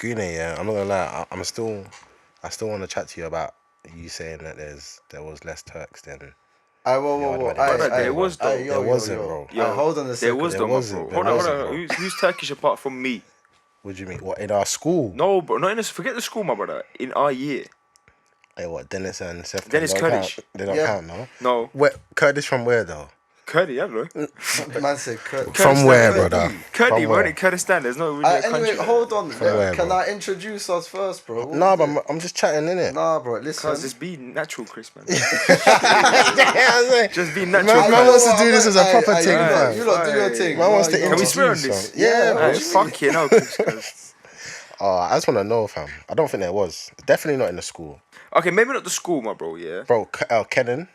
Guney, yeah, I'm not gonna lie. I still want to chat to you about you saying that there was less Turks than. Whoa. Brother, there was though. There wasn't, bro. Hold on a second. There was though, my bro. Hold on. Who's Turkish apart from me? What do you mean? What, in our school? No, bro. Not in this. Forget the school, my brother. In our year. Hey, what? Dennis and Seth. Dennis Kurdish. They don't count, no. No. Where Kurdish from where though? Kurdi, I don't know. Man said Kurdish. From where, brother? Kurdi, bro. In Kurdistan, there's no really a country. Anyway, hold on. Where, Can bro? I introduce us first, bro? Nah, but I'm just chatting, innit? Nah, bro. Listen. Cause just be natural, Chris, man. Yeah, Just be natural. Man wants to do this as a proper thing, man. man. You lot do your thing. Man wants to Can we introduce swear on this? some- Yeah, Yeah, bro. Fuck you, no, Chris. I just want to know, fam. I don't think there was. Definitely not in the school. Okay, maybe not the school, my bro, yeah. Bro, Kenan.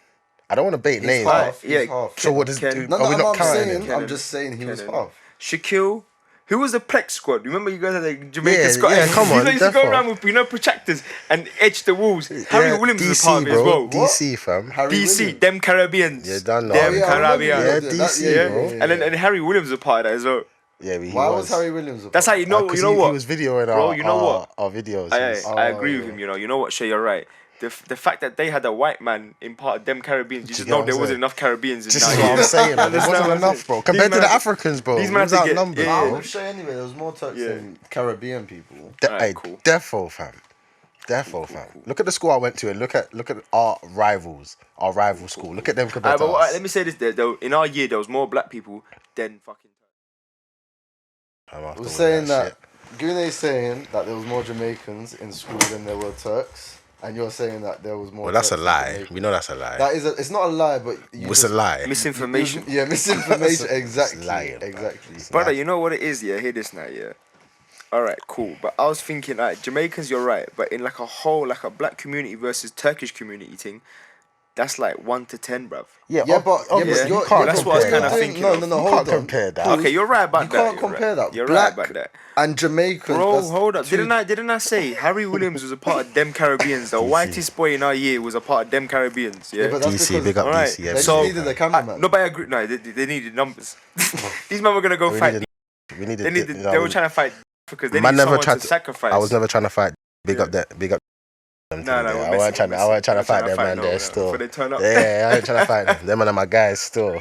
I don't want to bait names. half. Yeah, He's half. So what does Ken- do? No, Are we not I'm counting saying. him? I'm just saying he was Kenan. half. Shaquille. Who was the Plex squad? Remember you guys had the Jamaican Yeah, squad? yeah, come on, You used to go defo. around with, protractors and edge the walls. Harry Williams was a part of it bro. as well. DC, fam. Harry DC, Williams. them Caribbeans. Yeah, done now. Them Yeah, Caribbeans. Yeah, That- DC, yeah, bro. yeah. And then Harry Williams was a part of that as well. Yeah, Why was Harry Williams? A That's how you know. 'Cause You know he what? was videoing Bro, you know what? our videos. I agree with him. You know what? Shay, you're right. The fact that they had a white man in part of them Caribbeans, you just know there wasn't enough Caribbeans in This that is what I'm year. saying. Man. There Understand wasn't what I'm enough, saying? bro. Compared to These the man- Africans, bro. these It man was to get- outnumbered, yeah. I bro. would say anyway. There was more Turks Yeah. than Caribbean people. Alright, cool. Defo, fam. Defo, fam. Look at the school I went to and look at our rivals, our rival school. Look at them compared to us. Let me say this: though, in our year, there was more black people than fucking. We're saying that Guney's saying that there was more Jamaicans in school than there were Turks, and you're saying that there was more. Well, that's a Turks than lie. Jamaicans. We know that's a lie. That is. It's not a lie, but It's a lie. Misinformation. Yeah, misinformation. Exactly. lying, bro. Exactly. Brother, you know what it is, yeah? Hear this now, yeah? Alright, cool. But I was thinking, like, Jamaicans, you're right. But in, like, a whole, like, a black community versus Turkish community thing, that's, like, 1 to 10, bruv. Yeah, but obviously you're- you can't that's what I was compare kinda that. thinking. No, of. you You hold can't on. compare that. Okay, you're right about You that. can't you're compare right. that. You're Black right about that. and Jamaicans. Bro, that's hold up. two- Didn't I say Harry Williams was a part of them Caribbeans? The whitest boy in our year was a part of them Caribbeans, yeah? Yeah, but that's DC, because big up Alright, DC. they Yeah, just So- needed a cameraman. No, but I agree. No, they needed numbers. These men were going to go We fight. needed- we needed. They were trying to fight because they Man needed never someone tried to sacrifice. I was never trying to fight. Big Yeah. up that. Big up. Them No, things there. we're I wasn't messing, trying to fight them, no, man. There still. Before they turn up. Yeah, I ain't trying to fight them. Them and my guys still.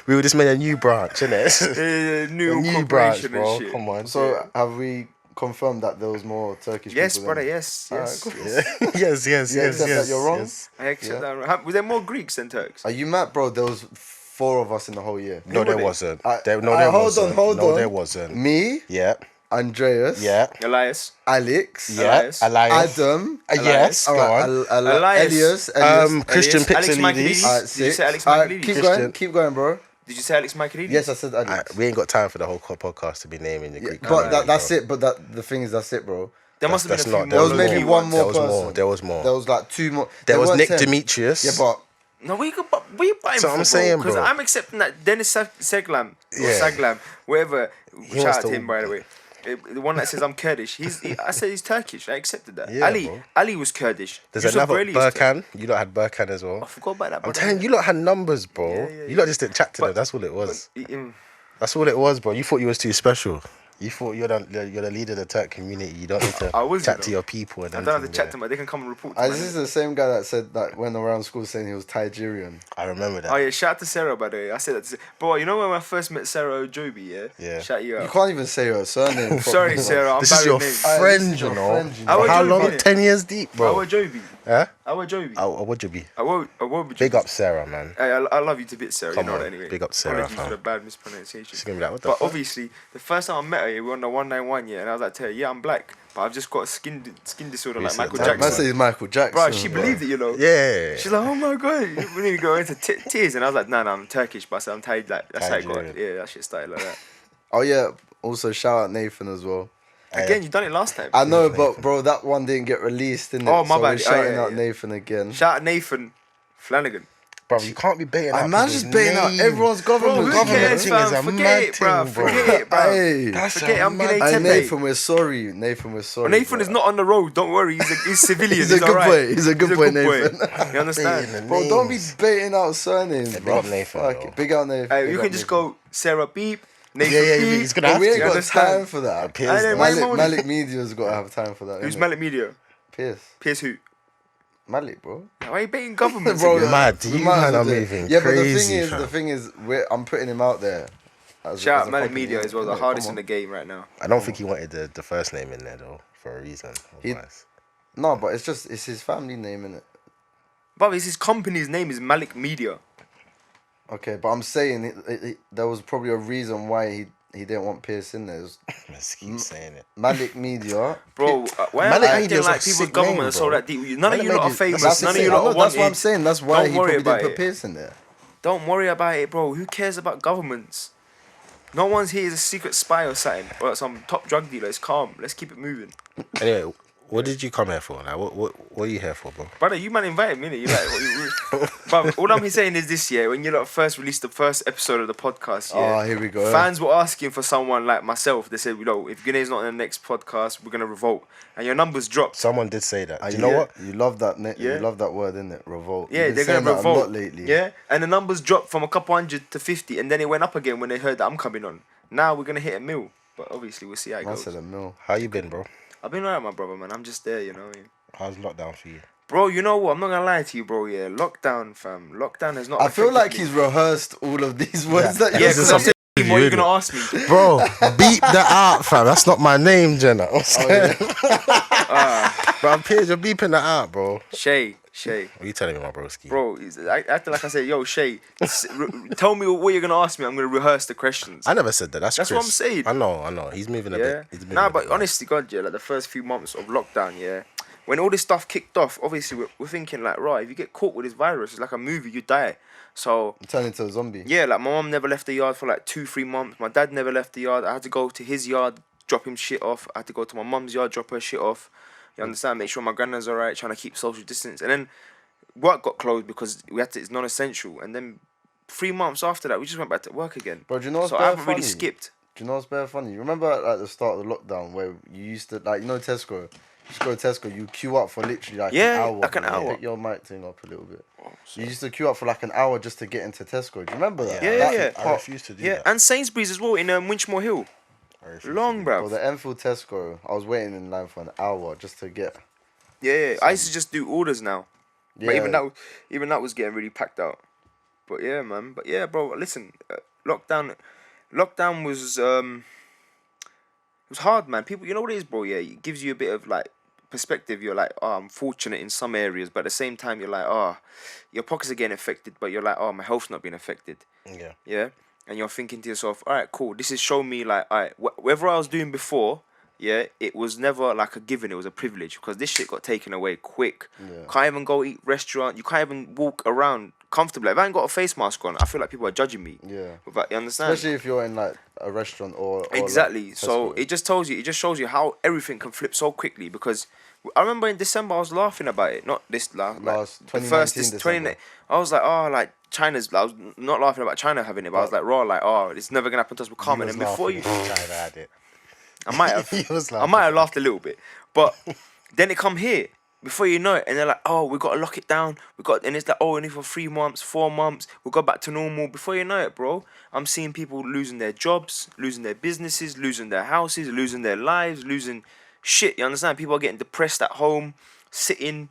We were just made a new branch, innit? New A new branch, corporation bro. and shit. Come on. So have we confirmed that there was more Turkish Yes, people? brother. than- Yes. Yes. Alright, cool. Yeah. yes. You accept that you're wrong? yes. I accept that. Was there more Greeks than Turks? Are you mad, bro? There was 4 of us in the whole year. No, were there they? wasn't. I- There hold wasn't. on, hold no, on. there wasn't. Me, Yeah. Andreas, Yeah. Elias. Alex, Yeah. Elias. Elias. Adam, Yes. Go alright, on. Elias. Elias, Christian Alex Pixelides. Michaelides. Alright, Did you say Alex Alright, Michaelides? keep Christian. going, keep going, bro. Did you say Alex Michaelides? Yes, I said Alex. We ain't got time for the whole podcast to be naming the Greek. But community, that's bro. it. But the thing is, that's it, bro. There must have That's been a few not- more. There was more. maybe low-key one ones. more There was person. more. There was more. There was like 2 more. There was weren't Nick 10. Demetrius. Yeah, but No, what you buying So for, I'm saying, Because bro. I'm accepting that Dennis Seglam, or Yeah. Saglam, whatever. wants Shout out to- to him, by the way. The one that says I'm Kurdish. I said he's Turkish. I accepted that. Yeah, Ali, bro. Ali was Kurdish. There's Yusuf another Burley was Turkish. Burkan. You lot had Burkan as well. I forgot about that. I'm brother. telling you, you lot had numbers, bro. Yeah, You lot just didn't chat to But- them. That's all it was. Mm, That's all it was, bro. You thought you was too special. You thought you're the leader of the Turk community. You don't need to I was, chat you to know. your people. And I don't have to everything, chat yeah. to them. They can come and report to this me. is the same guy that said that went around school saying he was Nigerian. I remember that. Oh yeah, shout out to Sarah, by the way. I said that to Bro, you know when I first met Sarah Ojobi, yeah? Yeah. Shout you You out. can't even say her surname. Sorry, properly. Sarah. I'm This is bad your with names. friend, This is your you know. friend, you know. How Jovi, long? innit? 10 years deep, bro. Ojobi. Huh? Ojobi. What would you be? I won't be Big up Sarah, man. Hey, I love you to bits, Sarah. Come you know on, that anyway. big up Sarah, Apologies fam. for the bad mispronunciation. She's gonna be like, what the But fuck? obviously, the first time I met her, we were on the 191, yeah, and I was like, to her, yeah, I'm black, but I've just got a skin disorder like said Michael that. Man Jackson. says Michael Jackson. Bro, she bro. believed it, you know. Yeah. She's like, oh my god, we need to go into tears, and I was like, no, I'm Turkish, but I said I'm Thai, like that's how it got. Nigerian. Yeah, that shit started like that. Oh yeah. Also shout out Nathan as well. Again, you done it last time. I know, but bro, that one didn't get released, didn't it? Oh, my so bad. We're shouting yeah, out yeah. Nathan again. Shout out Nathan Flanagan. Bro, you can't be baiting out man's people's just baiting out names. everyone's government. Bro, who government cares, thing is fam? a Forget mad it, bro. thing, bro. Forget it, bro. Hey, That's Forget it, a I'm mad Guney Hey, Tepe. Nathan, we're sorry. Nathan, we're sorry. Nathan bro. is not on the road. Don't worry. He's civilian. He's a good alright. boy. He's a good boy, Nathan. You Baiting understand? the Bro, don't be names. baiting out surnames, Big bro. up Nathan, Fuck though. it. Big out Nathan. Hey, Big you up can just Nathan. go Sarah Beep, Nathan Yeah, P. he's gonna But have we to. ain't got understand? time for that. Piers, I know, man. man. Malik Media's got to have time for that. Who's innit? Malik Media? Pierce who? Malik, bro. Why are you baiting governments Bro, again? Mad. we You might as man well are do it. moving Yeah, crazy, but the fam. thing is, I'm putting him out there. Shout as out a Malik company, Media as well, the innit? hardest Come in the on. game right now. I don't think he wanted the first name in there though for a reason. He- Otherwise. No, but it's his family name, innit? But his company's name is Malik Media. Okay, but I'm saying there was probably a reason why he didn't want Pierce in there. It was Let's keep saying it. Malik Media. Bro, why Malik are you acting Media's a like people's sick government name, are so bro. that deep? None of Malik you lot are Media- famous. that's None the of you thing. lot are That's what I'm wanted. saying. That's why Don't he worry probably about didn't put it. Pierce in there. Don't worry about it, bro. Who cares about governments? No one's here is a secret spy or something, or some top drug dealer. It's calm. Let's keep it moving. Anyway, what did you come here for? Like, what are you here for, bro? Brother, you man invited me, innit? You like, but all I'm saying is this year, when you lot first released the first episode of the podcast, Oh, here we go. fans were asking for someone like myself. They said, if Guney's not in the next podcast, we're gonna revolt, and your numbers dropped. Someone did say that. Do you Yeah, know what? You love that. Yeah. You love that word, innit? Revolt. Yeah, You've been they're saying gonna that revolt a lot lately. Yeah, and the numbers dropped from a couple hundred to 50, and then it went up again when they heard that I'm coming on. Now we're gonna hit a mil, but obviously we'll see how it Man goes. said a mil. How you been, bro? I've been alright, my brother, man. I'm just there, you know what I mean? How's lockdown for you? Bro, you know what? I'm not gonna lie to you, bro. Yeah, lockdown, fam. Lockdown has not. I feel like affected he's me. rehearsed all of these words that Yeah, you're because saying. I'm saying, what are you gonna ask me? Bro, beep that out, fam. That's not my name, Jenna. I'm scared. Bro, I'm Piers, you're beeping that out, bro. Shay. What are you telling me, my broski? Bro, acting like I said, yo, Shay, tell me what you're gonna ask me. I'm gonna rehearse the questions. I never said that. That's That's Chris. what I'm saying. I know. He's moving a Yeah. bit. He's moving Nah, a but bit. honestly, God, yeah, like the first few months of lockdown, yeah, when all this stuff kicked off, obviously we're thinking like, right, if you get caught with this virus, it's like a movie, you die. So Turn into a zombie. yeah, like my mom never left the yard for like 2-3 months. My dad never left the yard. I had to go to his yard, drop him shit off. I had to go to my mum's yard, drop her shit off. You understand? Make sure my granddad's alright, trying to keep social distance. And then work got closed because it's non-essential. And then 3 months after that, we just went back to work again. Bro, do you know what's so I bare haven't really funny? skipped. Do you know what's very funny? You remember at the start of the lockdown where you used to, like, you know Tesco? You just go to Tesco, you queue up for literally like Yeah, an hour. like an hour. Pick your mic thing up a little bit. You used to queue up for like an hour just to get into Tesco. Do you remember that? Yeah, That yeah. I refuse to do Yeah, that. and Sainsbury's as well in Winchmore Hill. I refuse to Long, do that. Or bruv. the Enfield Tesco, I was waiting in line for an hour just to get. Yeah. I used to just do orders now. Yeah, But even that was getting really packed out. But yeah, man. But yeah, bro. Listen, lockdown was it was hard, man. People, you know what it is, bro. Yeah, it gives you a bit of like perspective. You're like, oh, I'm fortunate in some areas, but at the same time, you're like, oh, your pockets are getting affected, but you're like, oh, my health's not being affected. Yeah. Yeah, and you're thinking to yourself, all right, cool. This is showing me like, all right, whatever I was doing before. Yeah, it was never like a given, it was a privilege because this shit got taken away quick. Yeah. Can't even go eat restaurant, you can't even walk around comfortably. If I ain't got a face mask on, I feel like people are judging me. Yeah. Without, you understand? Especially if you're in like a restaurant or Exactly. Like So Tesco. it just shows you how everything can flip so quickly because I remember in December I was laughing about it. Not this last Last the first 2019 this 20, December. I was like, oh, like China's. I was not laughing about China having it, but I was like, raw, like, oh, it's never gonna happen to us. We're coming. And before you, China had it. I might have. He was I might have laughed a little bit, but then it come here before you know it, and they're like, "Oh, we got to lock it down. And it's like, "Oh, only for 3 months, 4 months, we'll go back to normal." Before you know it, bro, I'm seeing people losing their jobs, losing their businesses, losing their houses, losing their lives, losing shit. You understand? People are getting depressed at home, sitting.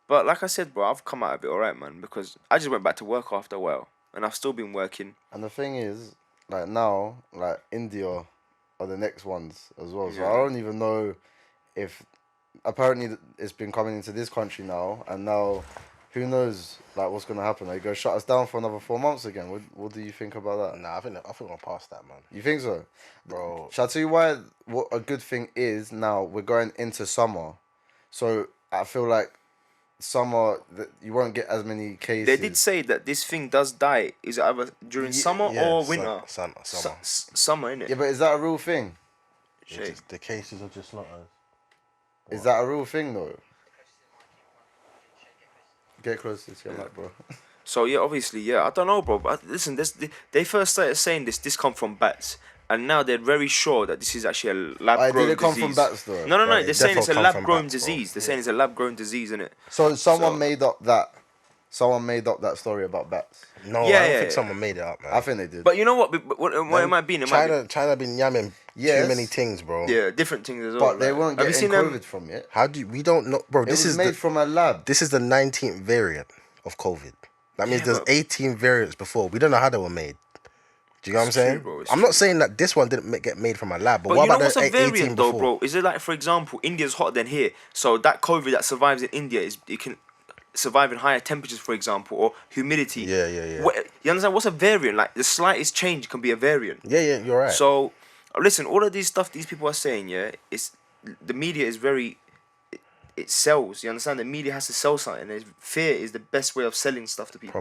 But like I said, bro, I've come out of it alright, man, because I just went back to work after a while, and I've still been working. And the thing is, like now, like India are the next ones as well. So Yeah. I don't even know if apparently it's been coming into this country now, and now who knows like what's gonna happen? Are you gonna shut us down for another 4 months again? What do you think about that? Nah, I think we're past that, man. You think so, Bro. Shall I tell you why? What a good thing is now we're going into summer, so I feel like summer that you won't get as many cases. They did say that this thing does die. Is it either during summer or winter? Summer. Summer, innit? Yeah, but is that a real thing? The cases are just not as... Is that a real thing though? Get closer to your mic, bro. So yeah, obviously, yeah. I don't know, bro. But listen, they first started saying this come from bats, and now they're very sure that this is actually a lab grown Did it come disease. from bats though? No. Right, They're it saying it's a defo come lab from grown bats, bro. disease. They're saying it's a lab grown disease, innit? So someone So- made up that. someone made up that story about bats. No, Yeah, I don't yeah, think yeah. someone made it up, man. I think they did. But you know what? What it might be? It might be China been yamming Yes. too many things, bro. yeah, different things as well. But they like- weren't Have you getting seen COVID from it. How do you, we don't know, bro? It This was is made from a lab. this is the 19th variant of COVID. That means Yeah, there's but- 18 variants before. We don't know how they were made. Do you know what I'm It's saying? true, bro, it's I'm not saying that this one didn't get made from a lab, but, But what you know about what's the a 18 variant though, before? bro? Is it like, for example, India's hotter than here, so that COVID that survives in India it can survive in higher temperatures, for example, or humidity. Yeah, yeah, yeah. You understand? What's a variant? Like the slightest change can be a variant. Yeah, you're right. So, listen, all of these stuff these people are saying, yeah, it's the media is very. It sells. You understand? The media has to sell something. And fear is the best way of selling stuff to people.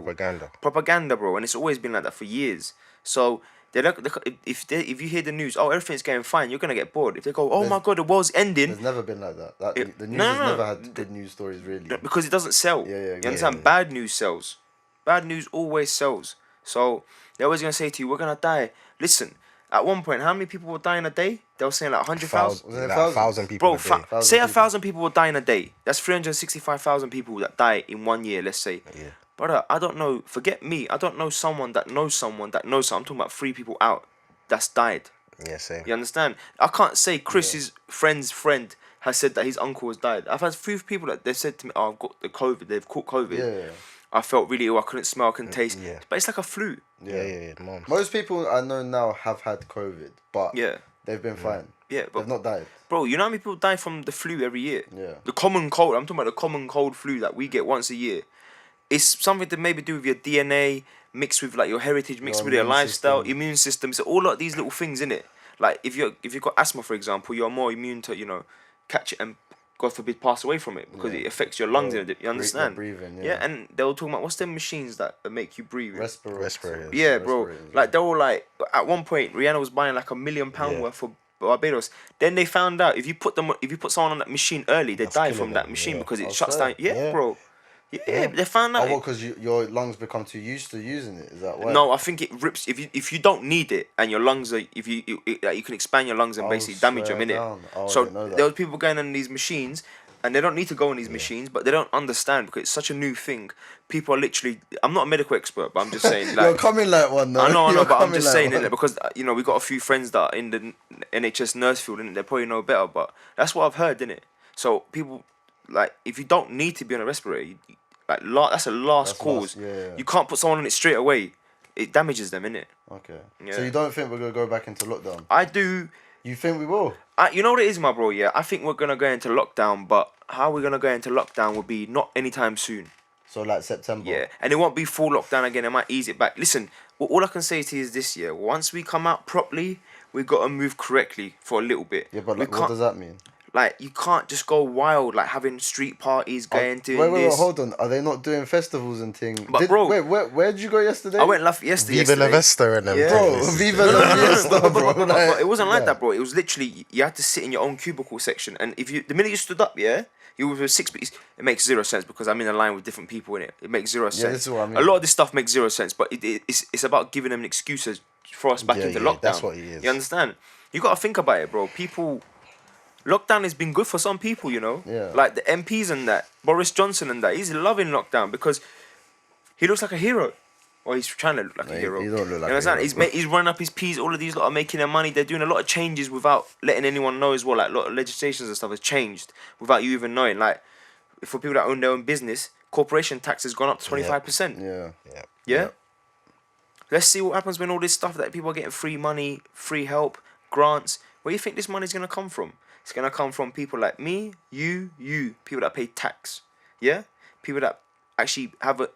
Propaganda, bro, and it's always been like that for years. So if you hear the news, oh, everything's going fine, you're gonna get bored. If they go, oh my god, the world's ending, There's never been like that. The news no, has no. never had good news stories, really. because it doesn't sell. Yeah, You understand? Bad news sells. Bad news always sells. So they're always gonna say to you, we're gonna die. Listen, at one point, how many people were dying a day? They were saying like 100,000. Was it Like 1,000? 1,000 people Bro, a day. say 1,000 people were dying a day. That's 365,000 people that die in 1 year, let's say. Yeah. Brother, I don't know. Forget me. I don't know someone that knows someone that knows someone. I'm talking about 3 people out that's died. Yeah, same. You understand? I can't say Chris's friend's friend has said that his uncle has died. I've had 3 people that they've said to me, oh, I've got the COVID. They've caught COVID. Yeah. I felt really ill. I couldn't smell, I couldn't taste. yeah. But it's like a flu. Yeah. Mom. Most people I know now have had COVID, but Yeah. they've been fine. Yeah, but They've not died. bro, you know how many people die from the flu every year? Yeah. The common cold. I'm talking about the common cold flu that we get once a year. It's something to maybe do with your DNA mixed with like your heritage, mixed Your with your immune lifestyle, system. immune system. So all of these little things in it. Like if you've got asthma, for example, you're more immune to catch it and God forbid pass away from it because it affects your lungs. Yeah. You understand? Breathing, yeah. And they were talking about what's them machines that make you breathe. Respirators. Yeah, bro. Respirators, Like they were like at one point Rihanna was buying like £1 million worth for Barbados. Then they found out if you put someone on that machine early, they die killing from that them, machine yeah. because it Oh, shuts fair. down. Yeah, Yeah. bro. Yeah, they found out. Oh, because your lungs become too used to using it. Is that why? No, I think it rips if you don't need it and your lungs are you can expand your lungs and basically damage them swear in it. down. Oh, I So didn't know that. there was people going on these machines and they don't need to go on these machines, but they don't understand because it's such a new thing. People are literally. I'm not a medical expert, but I'm just saying. Like, You're coming like one, though. I know, You're but I'm coming just like saying one. it because we got a few friends that are in the NHS nurse field and they probably know better. But that's what I've heard, innit? So people like if you don't need to be on a respirator, that's a last cause. Yeah. You can't put someone on it straight away. It damages them, innit? Okay. Yeah. So you don't think we're gonna go back into lockdown? I do. You think we will? You know what it is, my bro. Yeah, I think we're gonna go into lockdown, but how we're gonna go into lockdown will be not anytime soon. So like September. Yeah, and it won't be full lockdown again. It might ease it back. Listen, all I can say to you is this: year, once we come out properly, we gotta move correctly for a little bit. Yeah, but we like, what does that mean? Like you can't just go wild, like having street parties, going to Wait, this. hold on. Are they not doing festivals and things? But bro- wait, where did you go yesterday? I went yesterday. Viva la Vesta and them. Yeah. Bro, things. Viva la Fiesta, bro. But it wasn't like Yeah. that, bro. It was literally you had to sit in your own cubicle section, and the minute you stood up, you were 6 feet. It makes 0 sense because I'm in a line with different people in it. It makes 0 sense. this is what I mean. A lot of this stuff makes 0 sense, but it's about giving them an excuse for us back Yeah, into yeah, lockdown. that's what it is. You understand? You gotta think about it, bro. Lockdown has been good for some people, Yeah. Like the MPs and that, Boris Johnson and that. He's loving lockdown because he looks like a hero. Or he's trying to look like a hero. he don't look like you understand? a hero. He's running up his P's. All of these lot are making their money. They're doing a lot of changes without letting anyone know as well. Like a lot of legislations and stuff has changed without you even knowing. Like for people that own their own business, corporation tax has gone up to 25%. Yeah. Yeah? Let's see what happens when all this stuff that people are getting free money, free help, grants. Where do you think this money's gonna come from? It's gonna come from people like me, you, people that pay tax. Yeah? People that actually have an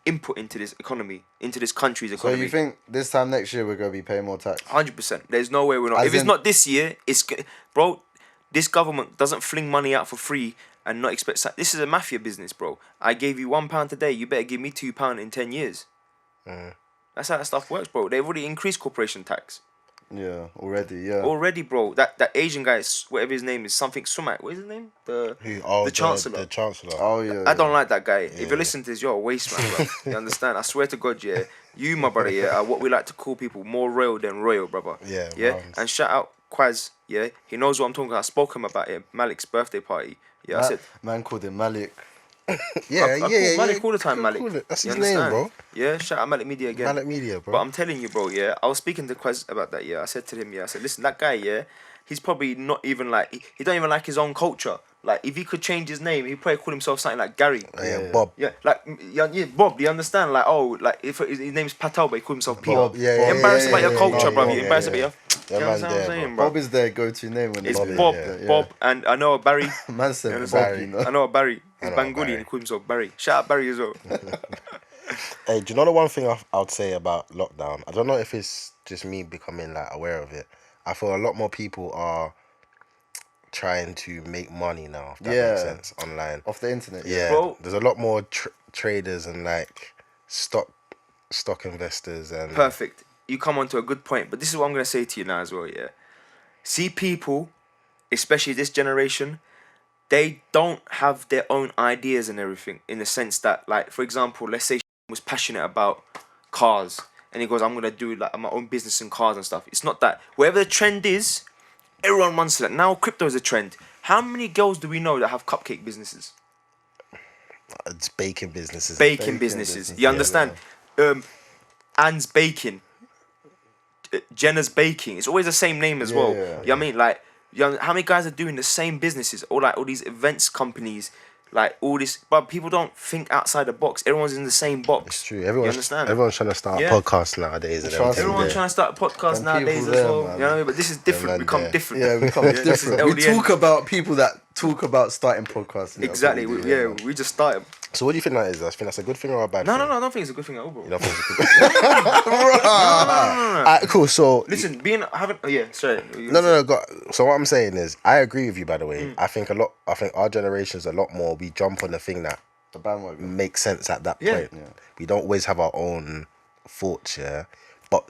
input into this economy, into this country's So economy. you think this time next year we're gonna be paying more tax? 100%. There's no way we're not. As If it's in- not this year, bro. This government doesn't fling money out for free and not expect. This is a mafia business, bro. I gave you £1 today. You better give me £2 in 10 years. That's how that stuff works, bro. They've already increased corporation tax Yeah, already. Yeah. already, bro. That Asian guy, whatever his name is, something Sumak. What is his name? The Chancellor. The Chancellor. Oh yeah. I don't like that guy. If you're listening to this, you're a waste man, bro. You understand? I swear to God, yeah. You, my brother, yeah, are what we like to call people more royal than royal, brother. Yeah, Yeah. rounds. And shout out Quaz, yeah. He knows what I'm talking about. I spoke to him about it. Malik's birthday party. Yeah, I said, Man called him Malik. Yeah, I call Malik all the time, Malik. Cool. That's You his name, understand? bro. Yeah, shout out Malik Media again. Malik Media, bro. But I'm telling you, bro, yeah, I was speaking to Quez about that, yeah. I said to him, yeah, I said, listen, that guy, yeah, he's probably not even like, he don't even like his own culture. Like, if he could change his name, he'd probably call himself something like Gary. Bob. Yeah, like, yeah, Bob, do you understand? Like, oh, like, if his name's Patel, but he called himself Peter. Bob, yeah, Embarrassed about your culture, Bob, bro. yeah, You embarrassed about your... Yeah, You man, understand what I'm there, saying, bro? Bob is their go-to name when It's they Bob, yeah. Bob, and I know a Barry. Man said You Bob, understand? you know. I know a Barry. He's I know a Banguli Barry. and he calls himself Barry. Shout out Barry as well. Hey, do you know the one thing I would say about lockdown? I don't know if it's just me becoming like aware of it. I feel a lot more people are trying to make money now. If that makes sense online. Off the internet. Yeah, Bro. there's a lot more traders and like stock investors and Perfect. You come on to a good point, but this is what I'm going to say to you now as well, yeah. See people, especially this generation, they don't have their own ideas and everything in the sense that, like, for example, let's say was passionate about cars and he goes, I'm going to do like my own business in cars and stuff. It's not that. Wherever the trend is, everyone runs to that. Now crypto is a trend. How many girls do we know that have cupcake businesses? it's baking businesses. Baking businesses. You understand? Anne's Baking. Jenna's Baking. It's always the same name as well. You know what I mean? Like, how many guys are doing the same businesses? Or like all these events companies, like all this, but people don't think outside the box. Everyone's in the same box. It's true. You Everyone's understand? Everyone's trying to start a podcast nowadays. And Trust everything. me. Everyone's trying to start a podcast Them nowadays people as there, well. man. You know what I mean? But this is different. man We become there. different. Yeah, we come This is different. We LDN. talk about people that talk about starting podcasts. and that's what Exactly. we do, We just started. So what do you think that is? I think that's a good thing or a bad No, thing? I don't think it's a good thing at all, bro. You don't think it's a good thing? Alright, cool. So Listen, sorry. no. So what I'm saying is, I agree with you. By the way, I think our generation's a lot more. We jump on the thing that The bandwagon. makes sense at that Yeah. point. We don't always have our own thoughts, yeah. But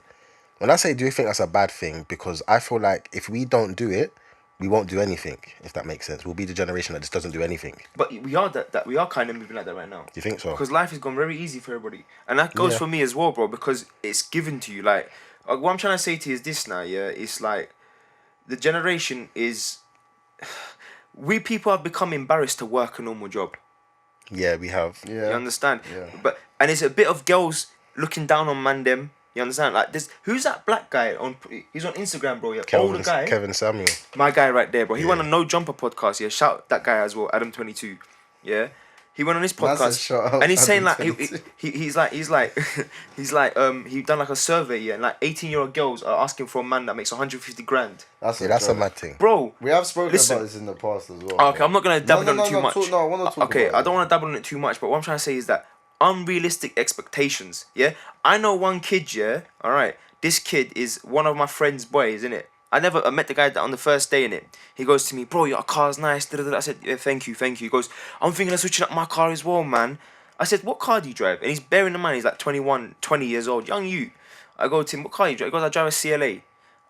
when I say, do you think that's a bad thing? Because I feel like if we don't do it, we won't do anything. If that makes sense, we'll be the generation that just doesn't do anything. Do But we are that we are kind of moving like that right now. you think so? Because life has gone very easy for everybody, and that goes for me as well, bro. Because it's given to you. Like, what I'm trying to say to you is this now. Yeah, it's like the generation is. We people have become embarrassed to work a normal job. Yeah, we have. Yeah. You understand? Yeah. But and it's a bit of girls looking down on man them. You understand? Like this. Who's that black guy on? He's on Instagram, bro. Yeah, older guy. Kevin Samuel. My guy right there, bro. He went on No Jumper podcast. Yeah, shout that guy as well, Adam22. Yeah, he went on his Man said podcast shout out and he's saying like Adam22. he's like he done like a survey, yeah, and like 18-year-old girls are asking for a man that makes 150 grand, That's That's a joke. mad thing. bro. We have spoken Listen. about this in the past as well. Okay, I'm not gonna dabble on it too much. No, I want to talk Okay, about I don't want to dabble on it too much, but what I'm trying to say is that unrealistic expectations. Yeah, I know one kid. Yeah, all right. This kid is one of my friend's boys, innit? I met the guy that on the first day, innit? He goes to me, bro, your car's nice. Da-da-da. I said, yeah, thank you. He goes, I'm thinking of switching up my car as well, man. I said, what car do you drive? And he's bearing in mind he's like 21, 20 years old, young you. I go to him, what car do you drive? He goes, I drive a CLA.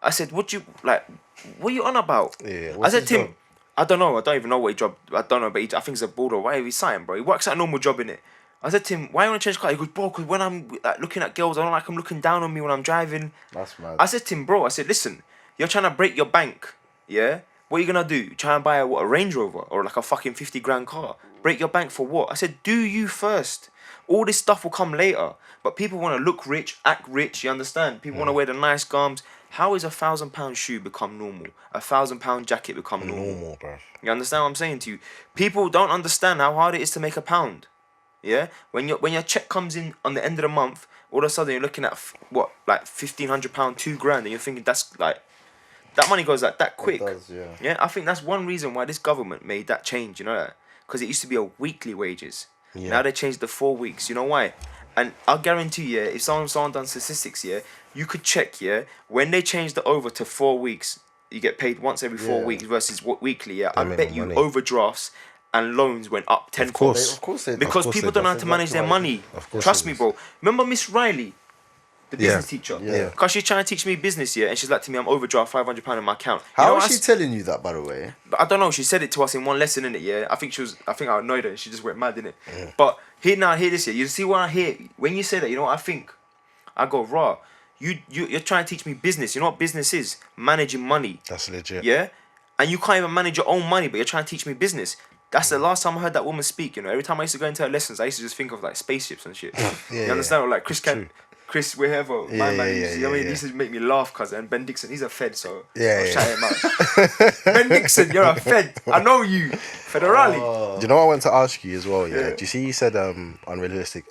I said, what are you on about? Yeah, I what's said his to him, job? I don't know. I don't even know what he job. I don't know, but I think it's a builder. Whatever he's saying, bro. He works at a normal job, innit? I said to him, why you want to change car? He goes, bro, because when I'm like, looking at girls, I don't like them looking down on me when I'm driving. That's mad. I said to him, bro, I said, listen, you're trying to break your bank, yeah? What are you going to do? Try and buy a Range Rover or like a fucking 50 grand car? Break your bank for what? I said, do you first. All this stuff will come later. But people want to look rich, act rich, you understand? People want to wear the nice garms. How is £1,000 shoe become normal? £1,000 jacket become normal? Bro. You understand what I'm saying to you? People don't understand how hard it is to make a pound. Yeah? When your check comes in on the end of the month, all of a sudden you're looking at like £1,500, £2,000, and you're thinking that's like that money goes like that quick. It does, yeah. Yeah, I think that's one reason why this government made that change, you know that? Because it used to be a weekly wages. Yeah. Now they changed to 4 weeks. You know why? And I'll guarantee you, if someone done statistics, yeah, you could check, yeah, when they changed it over to 4 weeks, you get paid once every 4 Yeah. weeks versus weekly, yeah. I make bet more you money. overdrafts and loans went up tenfold. course. Of course they do. Because Of course people they don't know do. how to manage their Exactly money. Of course Trust they me, do. bro. Remember Miss Riley, the Yeah. business teacher? Yeah. Because she's trying to teach me business, yeah, and she's like to me, I'm overdraft £500 in my account. How you know is what she telling you that, by the way? I don't know. She said it to us in one lesson, innit? Yeah, I think I annoyed her. And she just went mad, innit? But hear this here. You see what I hear when you say that? You know what I think? I go raw. You're trying to teach me business. You know what business is? Managing money. That's legit. Yeah, and you can't even manage your own money, but you're trying to teach me business. That's the last time I heard that woman speak. You know, every time I used to go into her lessons, I used to just think of like spaceships and shit. Yeah, You understand? Or like True. Chris, wherever my Yeah, man, yeah, used, yeah, you know what I mean? yeah. He used to make me laugh, cause and Ben Dixon, he's a Fed, so Yeah, I'll yeah. shout him out. Ben Dixon, you're a Fed. I know you, Federali. Do you know what I want to ask you as well? Yeah. Yeah. Do you see you said unrealistic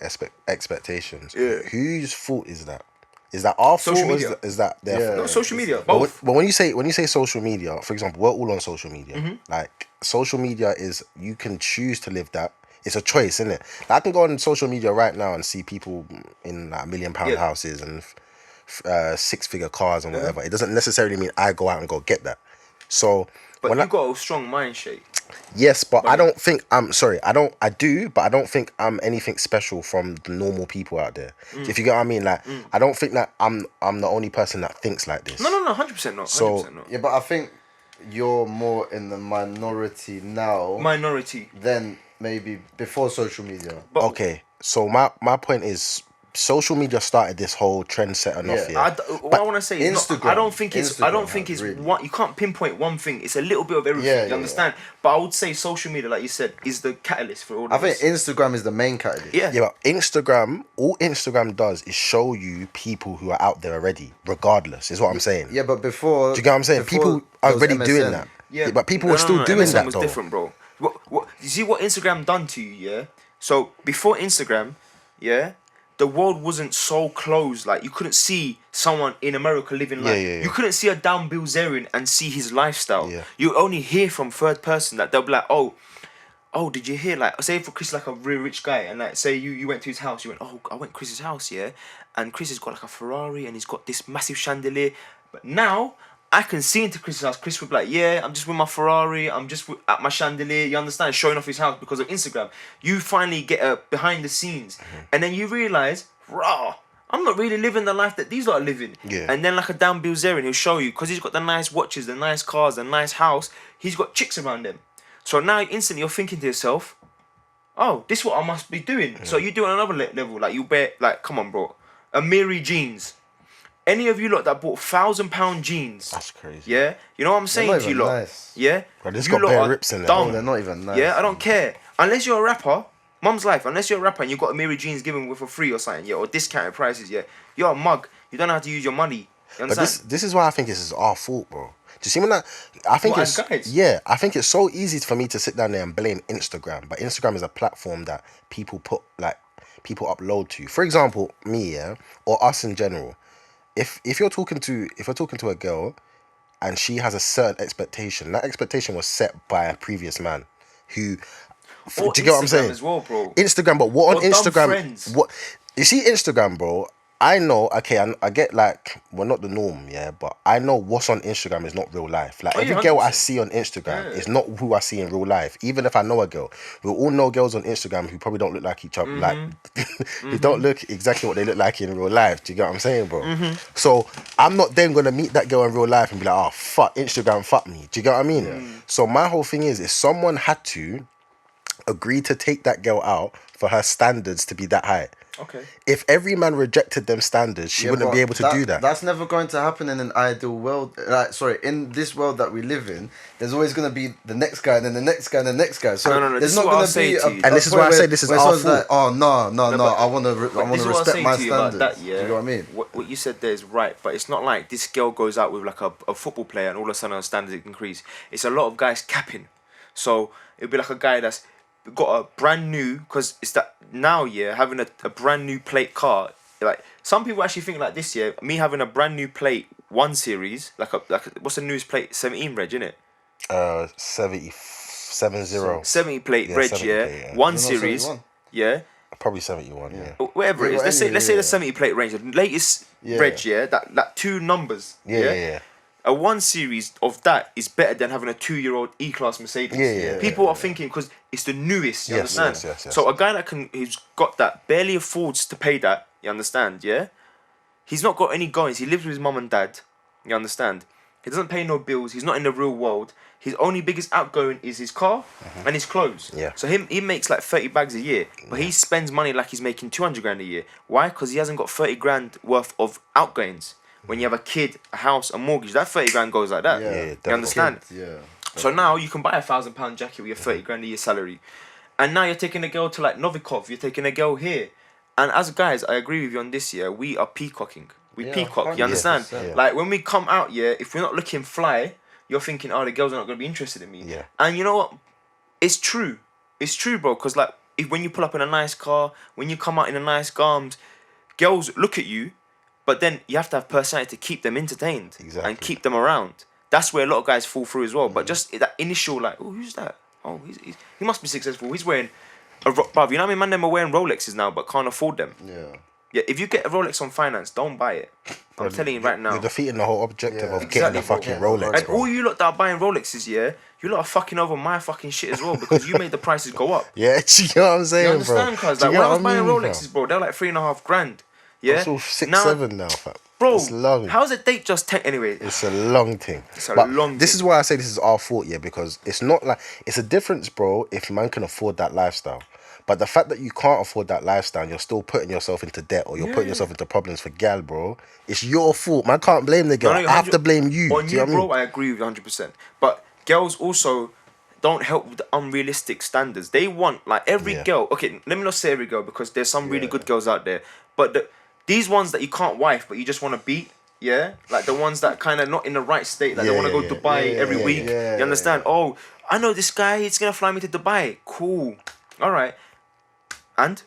expectations? Yeah. Whose fault is that? Is that our Social fault? Or media. is that their Yeah. fault? No, social media, But both. when you say social media, for example, we're all on social media. Mm-hmm. Like social media is you can choose to live that. It's a choice, isn't it? Like, I can go on social media right now and see people in like £1 million Yeah. houses and 6-figure cars and whatever. It doesn't necessarily mean I go out and go get that. So But when you got a strong mind shape. yes, but I don't think I'm sorry. I do, but I don't think I'm anything special from the normal people out there. If you get what I mean, like I don't think that I'm the only person that thinks like this. No, 100% not. 100% So- not. Yeah, but I think you're more in the minority now Minority. than maybe before social media. But Okay, so my point is, social media started this whole trend setting off Yeah. here. what I want to say is, not, I Instagram- don't think it's. I don't Instagram think has it's really- one. You can't pinpoint one thing. It's a little bit of everything. Yeah, you yeah, understand? But I would say social media, like you said, is the catalyst for all of I think this. Instagram is the main category. Yeah. Yeah, but all Instagram does is show you people who are out there already, regardless. Is what I'm saying. Yeah, but before... Do you get what I'm saying? before People are there was already MSN. doing that. Yeah, but people were still doing MSN that was though. different, bro. What you see what Instagram done to you, yeah? So before Instagram, yeah, the world wasn't so closed. Like you couldn't see someone in America living life. yeah. You couldn't see a down Bilzerian and see his lifestyle. Yeah. You only hear from third person that they'll be like, oh, did you hear? Like, say for Chris, like a real rich guy, and like, say you went to his house, you went, oh, I went to Chris's house, yeah, and Chris has got like a Ferrari and he's got this massive chandelier. But now I can see into Chris's house. Chris would be like, yeah, I'm just with my Ferrari, I'm just at my chandelier. You understand? Showing off his house because of Instagram. You finally get a behind the scenes, and then you realize, rah, I'm not really living the life that these lot are living. Yeah. And then like a damn Bilzerian, he'll show you because he's got the nice watches, the nice cars, the nice house. He's got chicks around him. So now instantly you're thinking to yourself, oh, this is what I must be doing. So you do it on another level. Like you bear, like, come on, bro. Amiri jeans. Any of you lot that bought £1,000 jeans. That's crazy. Yeah? You know what I'm saying not to you even lot? nice. Yeah? Bro, this You got lot bare are rips in there. dumb. Oh, they're not even nice. Yeah, I don't care. Unless you're a rapper, mum's life, unless you're a rapper and you've got Amiri jeans given with for free or something, yeah, or discounted prices, yeah, you're a mug. You don't know how to use your money. You But understand? this is why I think this is our fault, bro. Do you see when I think What, it's as guys? yeah, I think it's so easy for me to sit down there and blame Instagram, but Instagram is a platform that people upload to. For example, me, yeah, or us in general. If you're talking to a girl and she has a certain expectation, that expectation was set by a previous man who Or do you get what I'm Instagram saying? as well, bro. Instagram, but what on Or dumb Instagram? friends. What you see, Instagram, bro. I know. Okay, I get like we're not the norm, yeah, but I know what's on Instagram is not real life. Like Oh, yeah, every girl I 100%. see on Instagram Yeah. is not who I see in real life. Even if I know a girl, we all know girls on Instagram who probably don't look like each other. Like Mm-hmm. they don't look exactly what they look like in real life. Do you get what I'm saying, bro? Mm-hmm. So I'm not then gonna meet that girl in real life and be like, oh fuck, Instagram, fuck me. Do you get what I mean? So my whole thing is, if someone had to agree to take that girl out for her standards to be that high. Okay. If every man rejected them standards, she Yeah, wouldn't but be able to do that. That's never going to happen in an ideal world. In this world that we live in, there's always going to be the next guy, and then the next guy, and the next guy. So No, there's this not is what going I'll to say be. to you. And this is why I say this is where our someone's like, fault. oh no, but- I want to But this is what I'm respect saying my to you about standards. that, yeah. Do you know what I mean? What you said there is right, but it's not like this girl goes out with like a football player and all of a sudden her standards increase. It's a lot of guys capping. So it'd be like a guy that's got a brand new, because it's that now, yeah, having a brand new plate car. Like some people actually think like this, yeah. Me having a brand new plate 1 series, like what's the newest plate? 17 reg, innit? 70 70 plate Yeah, reg, 70 yeah. plate, yeah. 1 Is it not series, 71? yeah. probably 71. Yeah. Whatever it Yeah, is. but Let's say anyway, the yeah. 70 plate range, the latest Yeah. reg, yeah. That 2 numbers, Yeah. A 1 series of that is better than having a 2-year-old E-Class Mercedes. Yeah. People are thinking because it's the newest, you Yes, understand? yes. So a guy who's got that, barely affords to pay that, you understand, yeah? He's not got any goings. He lives with his mum and dad, you understand? He doesn't pay no bills. He's not in the real world. His only biggest outgoing is his car and his clothes. Yeah. So he makes like 30 bags a year, but he spends money like he's making 200 grand a year. Why? Because he hasn't got 30 grand worth of outgoings. When you have a kid, a house, a mortgage, that 30 grand goes like that. Yeah, You definitely. understand? Yeah. So now you can buy £1,000 jacket with your 30 grand a year salary, and now you're taking a girl to like Novikov. You're taking a girl here, and as guys, I agree with you on this. Yeah, we are peacocking. We Yeah, peacock. You understand? 100%. Yeah. Like when we come out, yeah, if we're not looking fly, you're thinking, oh, the girls are not gonna be interested in me. Yeah. And you know what? It's true. It's true, bro. Because like, if when you pull up in a nice car, when you come out in a nice garms, girls look at you, but then you have to have personality to keep them entertained Exactly. and keep them around. That's where a lot of guys fall through as well. But just that initial like, oh, who's that? Oh, he must be successful. He's wearing bruv, you know what I mean? Man, them are wearing Rolexes now, but can't afford them. Yeah. Yeah, if you get a Rolex on finance, don't buy it. I'm telling you right now. You're defeating the whole objective Yeah. of getting the Exactly, fucking bro. Rolex, And bro. all you lot that are buying Rolexes, yeah, you lot are fucking over my fucking shit as well because you made the prices go up. Yeah, do you know what I'm saying, You understand, bro? cuz? Do Like, you when get I was what buying mean, Rolexes, bro, they're like 3.5 grand. Yeah? It's all 6, Now- 7 now, fam. Bro, It's long. how's a date just 10? Anyway, It's a long thing. It's a But long this thing. is why I say this is our fault, yeah, because it's not like it's a difference, bro, if man can afford that lifestyle. But the fact that you can't afford that lifestyle, you're still putting yourself into debt or you're putting yourself into problems for gal, bro. It's your fault. Man can't blame the girl. No, no, I have 100 to blame you. On Do you, you know what I bro, mean? I agree with you 100%. But girls also don't help with the unrealistic standards. They want, like, every Yeah. girl. Okay, let me not say every girl because there's some really Yeah. good girls out there. But these ones that you can't wife, but you just want to beat, yeah? Like the ones that kind of not in the right state. Like Yeah, they want to yeah, go yeah. Dubai Yeah, every yeah, week. yeah, You understand? yeah. Oh, I know this guy. He's going to fly me to Dubai. Cool. All right. And?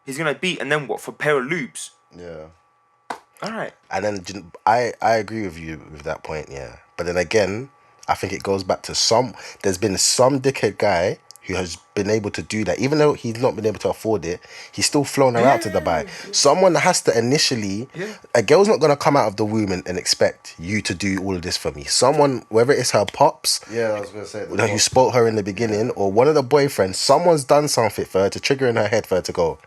He's going to beat and then what? For a pair of lubes. Yeah. All right. And then I agree with you with that point, yeah. But then again, I think it goes back to there's been some dickhead guy who has been able to do that. Even though he's not been able to afford it, he's still flown her out to Dubai. Someone has to initially, a girl's not going to come out of the womb and expect you to do all of this for me. Someone, whether it's her pops, Yeah, I was gonna say you know, who spoke her in the beginning, or one of the boyfriends, someone's done something for her to trigger in her head for her to go,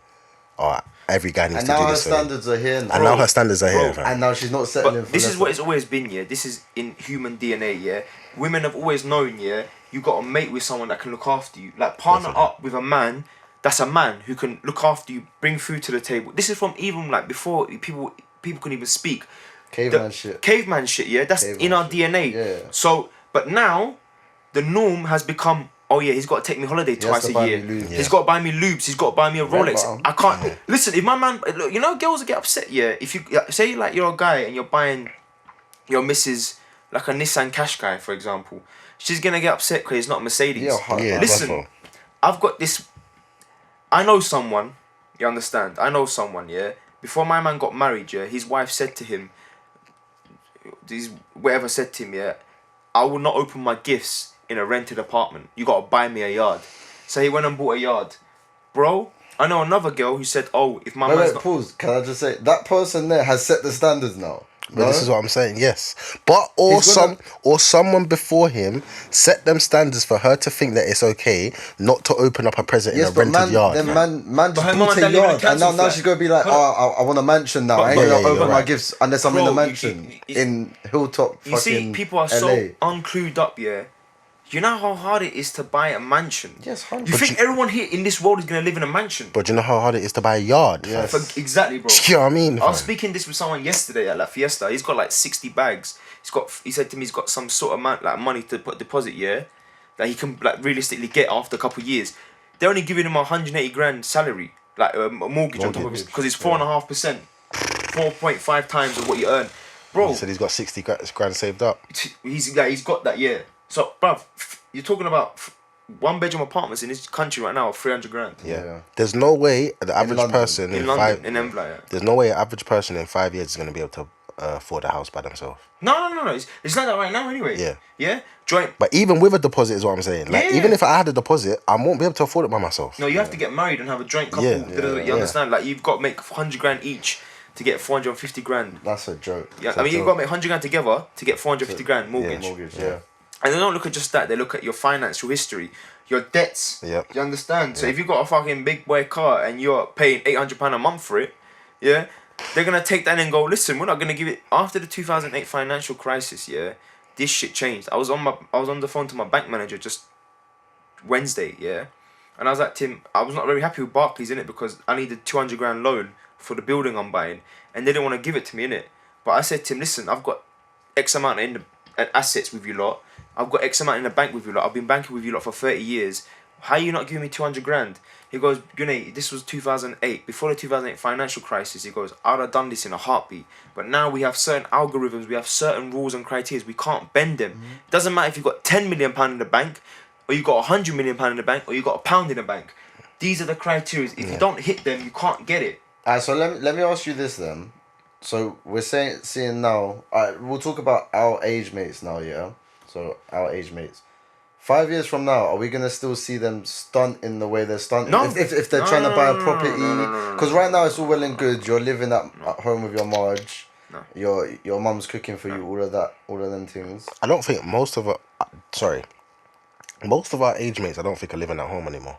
all right, every guy needs And to do now her this for me. standards are here now. And now her standards are here, Bro, fam. And now she's not settling But for this less is what than- it's always been, yeah. This is in human DNA, yeah. Women have always known, yeah. You got to mate with someone that can look after you. Like partner Definitely. up with a man that's a man who can look after you, bring food to the table. This is from even like before people couldn't even speak. caveman The- shit. Caveman shit, yeah. That's Caveman in our shit. DNA. Yeah. So, but now, the norm has become. Oh yeah, he's got to take me holiday has twice to a buy year. me lubes. He's got to buy me lubes. He's got to buy me a Rolex. Remember. I can't listen. If my man, look, you know, girls get upset. Yeah, if you say like you're a guy and you're buying your missus like a Nissan Qashqai, for example, she's gonna get upset because it's not a Mercedes. Yeah, hard. Yeah, Listen, that's all. I've got this. I know someone. You understand? I know someone. Yeah. Before my man got married, yeah, his wife said to him, whatever said to him, yeah, I will not open my gifts in a rented apartment. You gotta buy me a yard. So he went and bought a yard, bro. I know another girl who said, "Oh, if my Wait, man's wait, not." pause. Can I just say that person there has set the standards now? But this is what I'm saying, yes. But or He's gonna- someone before him set them standards for her to think that it's okay not to open up a present Yes, in a but rented man, yard. then man But just her mum bought and a dad live in a yard, and council now flat. she's gonna be like, Hold oh, I want a mansion now. But- I ain't but- gonna yeah, open you're my right. gifts unless I'm in Bro, the mansion in Hilltop. You see, fucking people are so LA. unclued up, yeah. You know how hard it is to buy a mansion. Yes, 100. You think everyone here in this world is gonna live in a mansion? But do you know how hard it is to buy a yard? Yes. fam? Exactly, bro. You know what I mean? I was fam? speaking this with someone yesterday at La Fiesta. He's got like 60 bags. He said to me he's got some sort of amount like money to put deposit, yeah, that he can like realistically get after a couple of years. They're only giving him 180 grand salary, like a mortgage on top of his, because it's 4.5%, 4.5 times of what you earn, bro. He said he's got 60 grand saved up. He's got that, yeah. So, bruv, you're talking about one bedroom apartments in this country right now are 300 grand. Yeah. Yeah. There's no way the average London. person In in London, 5 in Embla, yeah. There's no way an average person in 5 years is going to be able to afford a house by themselves. No. It's like that right now anyway. Yeah. Yeah? Joint. But even with a deposit is what I'm saying. Like Yeah. even if I had a deposit, I won't be able to afford it by myself. No, you have to get married and have a joint couple. Yeah, You understand? Like, you've got to make 100 grand each to get 450 grand. That's a joke. Yeah, It's I a mean, you've joke. got to make 100 grand together to get 450 grand mortgage. Mortgage, yeah. And they don't look at just that, they look at your financial history, your debts. Yep. You understand? So if you've got a fucking big boy car and you're paying £800 a month for it, yeah, they're going to take that and go, listen, we're not going to give it. After the 2008 financial crisis, yeah, this shit changed. I was on the phone to my bank manager just Wednesday, yeah, and I was like, Tim, I was not very happy with Barclays, innit, because I needed 200 grand loan for the building I'm buying, and they didn't want to give it to me, innit. But I said to him, listen, I've got X amount of assets with you lot. I've got X amount in the bank with you lot. I've been banking with you lot for 30 years. How are you not giving me 200 grand? He goes, Guney, this was 2008. Before the 2008 financial crisis, he goes, I'd have done this in a heartbeat. But now we have certain algorithms, we have certain rules and criteria. We can't bend them. It doesn't matter if you've got £10 million in the bank, or you've got £100 million in the bank, or you've got £1 in the bank. These are the criteria. If you don't hit them, you can't get it. Alright, so let me ask you this then. So we're seeing now. Alright, we'll talk about our age mates now, yeah. So our age mates. 5 years from now, are we gonna still see them stunt in the way they're stunting? No. If they're trying to buy a property, because right now it's all well and good. You're living at home with your Marge. No. Your mum's cooking for you. All of that, all of them things. I don't think most of our age mates, I don't think are living at home anymore.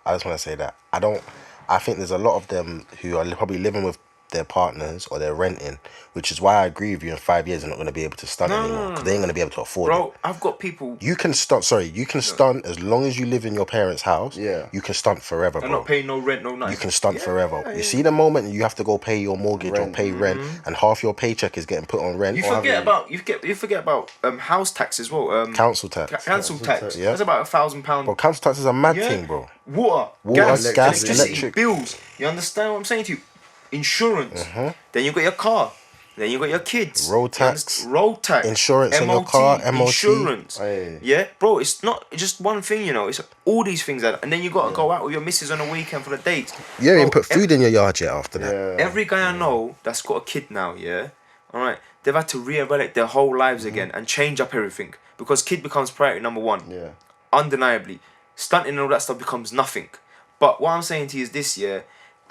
I just want to say that. I think there's a lot of them who are probably living with their partners or they're renting, which is why I agree with you. In 5 years, they're not going to be able to stunt anymore because they ain't going to be able to afford it. Bro, I've got people... You can stunt. Sorry, you can stunt as long as you live in your parents' house. Yeah. You can stunt forever, They're bro. not paying no rent, no nothing. You can stunt forever. You see the moment you have to go pay your mortgage or pay rent, and half your paycheck is getting put on rent. You forget about house tax as well. Council tax. Council tax. Yeah. That's about £1,000. Bro, council tax is a mad Yeah. thing, bro. Water, gas, electricity, bills. You understand what I'm saying to you? Insurance. Then you got your car. Then you got your kids. Road tax. Road tax. Insurance on your car, MOT. Insurance. Hey. Yeah, bro, it's not just one thing, you know. It's all these things. And then you got to go out with your missus on a weekend for the dates. You ain't Bro, put food in your yard yet after that. Yeah. Every guy I know that's got a kid now, yeah, all right, they've had to re-evaluate their whole lives again and change up everything because kid becomes priority number one. Yeah. Undeniably, stunting and all that stuff becomes nothing. But what I'm saying to you is this, yeah,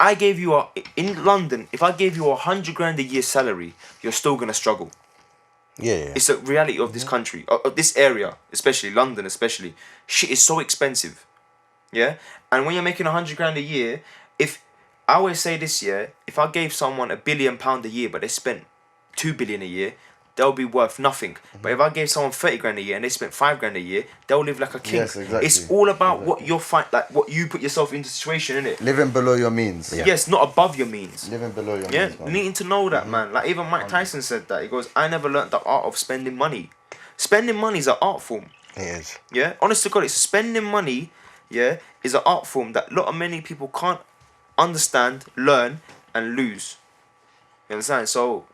I gave you in London, if I gave you 100 grand a year salary, you're still gonna struggle. Yeah. It's a reality of this country, of this area, especially London, especially. Shit is so expensive, yeah. And when you're making 100 grand a year, if I always say this, yeah, if I gave someone £1 billion a year, but they spent 2 billion a year, they'll be worth nothing. But if I gave someone 30 grand a year and they spent 5 grand a year, they'll live like a king. Yes, exactly. It's all about what you're what you put yourself into the situation, innit? Living below your means. Yeah. Yes, not above your means. Living below your Yeah, means, man. needing to know that, man. Like even Mike Tyson said that. He goes, I never learnt the art of spending money. Spending money is an art form. It is. Yeah, honest to God, it's spending money. Yeah, is an art form that many people can't understand, learn, and lose. You understand? So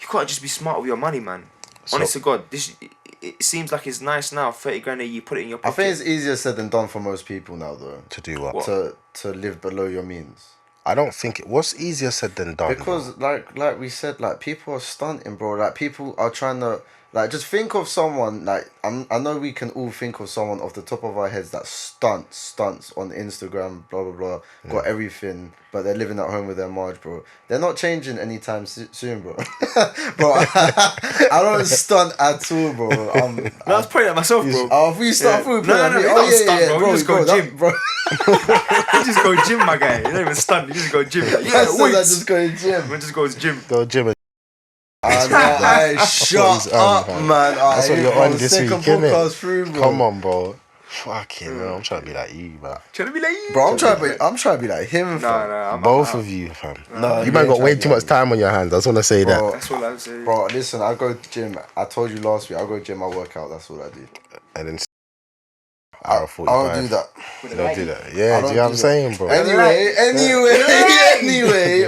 you can't just be smart with your money, man. Honest to God, it seems like it's nice now. 30 grand a year, put it in your I pocket. think it's easier said than done for most people now, though. To do what? To live below your means. I don't think it was easier said than done. Because like we said, like people are stunting, bro. Like people are trying to just think of someone like I know we can all think of someone off the top of our heads that stunts on Instagram, blah blah blah, got everything, but they're living at home with their Marge, bro. They're not changing anytime soon, bro. Bro, I don't stunt at all, bro. No, I was praying at myself, bro. Oh, if we start through, No, you don't stunt, bro. You just go that- gym. bro. You just go gym, my guy. You don't even stunt. You just go gym. Like, yeah, I weights. just go to the gym. Man just goes gym. Go gym. Shut up, man. That's what you're on this week, podcast innit? through, bro. Come on, bro. Fucking hell, I'm trying to be like you, man. Trying to be like you. Bro, I'm trying to be like him, No, fam. I'm Both of you, fam. No, You man got ain't way trying too to much be time on your hands. I just want to say Bro, That's all I'm saying. bro, listen, I go to gym. I told you last week, I go to gym, I work out. That's all I do. that. And then hour I 45. don't do that. You don't do that. Yeah, I do don't you know what I'm do saying, bro? Anyway,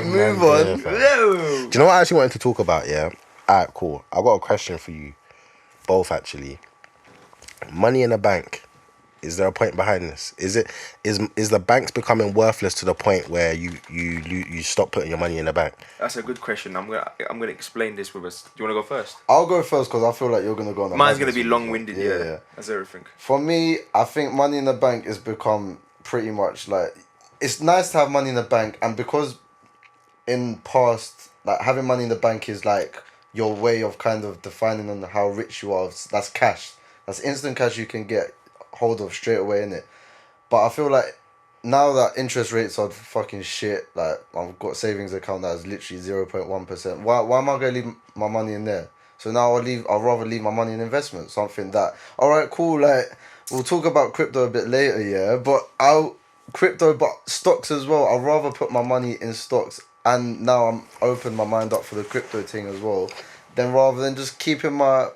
move Yeah, on. fam. Whoa. Do you know what I actually wanted to talk about, yeah? Alright, cool. I got a question for you both, actually. Money in the bank. Is there a point behind this? Is the banks becoming worthless to the point where you stop putting your money in the bank? That's a good question. I'm gonna explain this with us. Do you wanna go first? I'll go first because I feel like you're gonna go on. Mine's gonna be long-winded. Yeah, yeah. that's everything. For me, I think money in the bank has become pretty much like it's nice to have money in the bank, and because in past like having money in the bank is like your way of kind of defining on how rich you are. That's cash. That's instant cash you can get hold of straight away in it. But I feel like now that interest rates are fucking shit, like I've got a savings account that is literally 0.1%. Why am I gonna leave my money in there? So now I'll rather leave my money in investment, something that alright, cool, like we'll talk about crypto a bit later, yeah. But but stocks as well. I'd rather put my money in stocks, and now I'm open my mind up for the crypto thing as well, then rather than just keeping my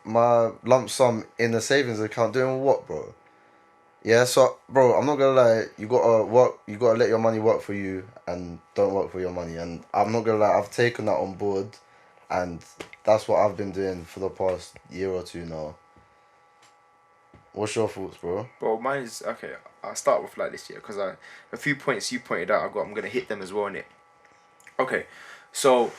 my lump sum in a savings account doing what, bro? Yeah, so bro, I'm not gonna lie. You gotta work. You gotta let your money work for you, and don't work for your money. And I'm not gonna lie. I've taken that on board, and that's what I've been doing for the past year or two now. What's your thoughts, bro? Bro, mine is okay. I'll start with like this year because a few points you pointed out. I'm gonna hit them as well in it. Okay, so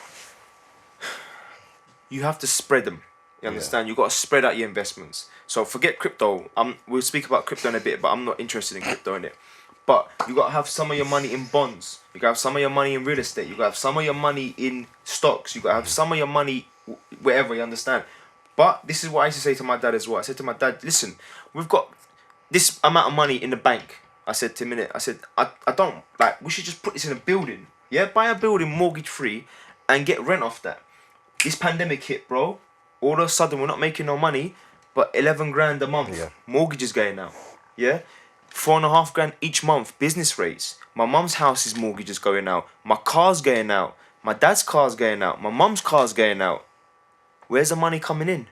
you have to spread them. You understand? You got to spread out your investments. So forget crypto. We'll speak about crypto in a bit, but I'm not interested in crypto in it. But you got to have some of your money in bonds. You got to have some of your money in real estate. You got to have some of your money in stocks. You got to have some of your money wherever. You understand? But this is what I used to say to my dad as well. I said to my dad, listen, we've got this amount of money in the bank. I said to him, I said, I don't, like, we should just put this in a building. Yeah, buy a building mortgage free and get rent off that. This pandemic hit, bro. All of a sudden, we're not making no money, but 11 grand a month. Yeah. Mortgage is going out. Yeah? 4.5 grand each month, business rates. My mum's house's mortgage is going out. My car's going out. My dad's car's going out. My mum's car's going out. Where's the money coming in?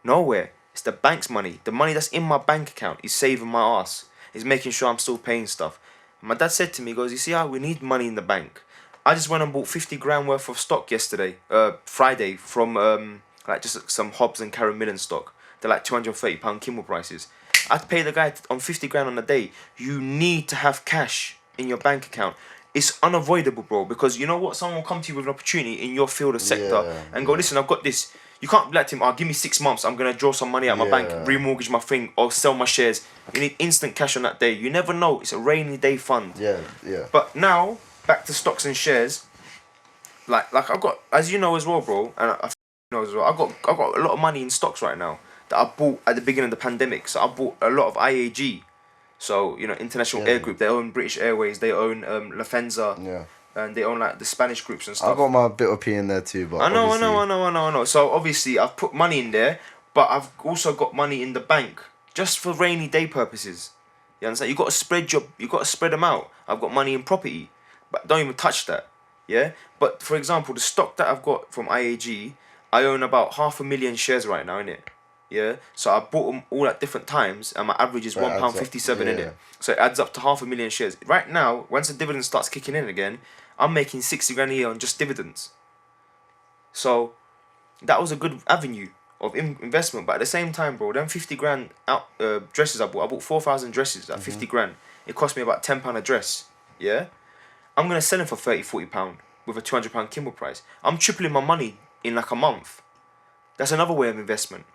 Nowhere. It's the bank's money. The money that's in my bank account is saving my ass. It's making sure I'm still paying stuff. My dad said to me, he goes, you see how we need money in the bank. I just went and bought 50 grand worth of stock yesterday, Friday, from like just some Hobbs and Karen Millen stock. They're like £230 Kimmel prices. I'd pay the guy on 50 grand on a day. You need to have cash in your bank account. It's unavoidable, bro, because you know what? Someone will come to you with an opportunity in your field of sector and go, listen, I've got this. You can't be like to him, give me 6 months, I'm going to draw some money out of my bank, remortgage my thing, or sell my shares. You need instant cash on that day. You never know. It's a rainy day fund. Yeah. But now, back to stocks and shares. Like I've got, as you know as well, bro, and I know as well, I've got a lot of money in stocks right now that I bought at the beginning of the pandemic. So I bought a lot of IAG. So, International Air Group, they own British Airways, they own Lufthansa. Yeah. And they own like the Spanish groups and stuff. I got my bit of P in there too, but I know. So obviously I've put money in there, but I've also got money in the bank just for rainy day purposes. You understand? You got to spread them out. I've got money in property, but don't even touch that. Yeah. But for example, the stock that I've got from IAG, I own about 500,000 shares right now, innit? Yeah. So I bought them all at different times, and my average is £1.57 in it. So it adds up to 500,000 shares. Right now, once the dividend starts kicking in again, I'm making 60 grand a year on just dividends. So that was a good avenue of investment. But at the same time, bro, them 50 grand dresses I bought 4,000 dresses at 50 grand. It cost me about £10 a dress. Yeah? I'm going to sell them for £30-40 with a £200 Kimmel price. I'm tripling my money in like a month. That's another way of investment.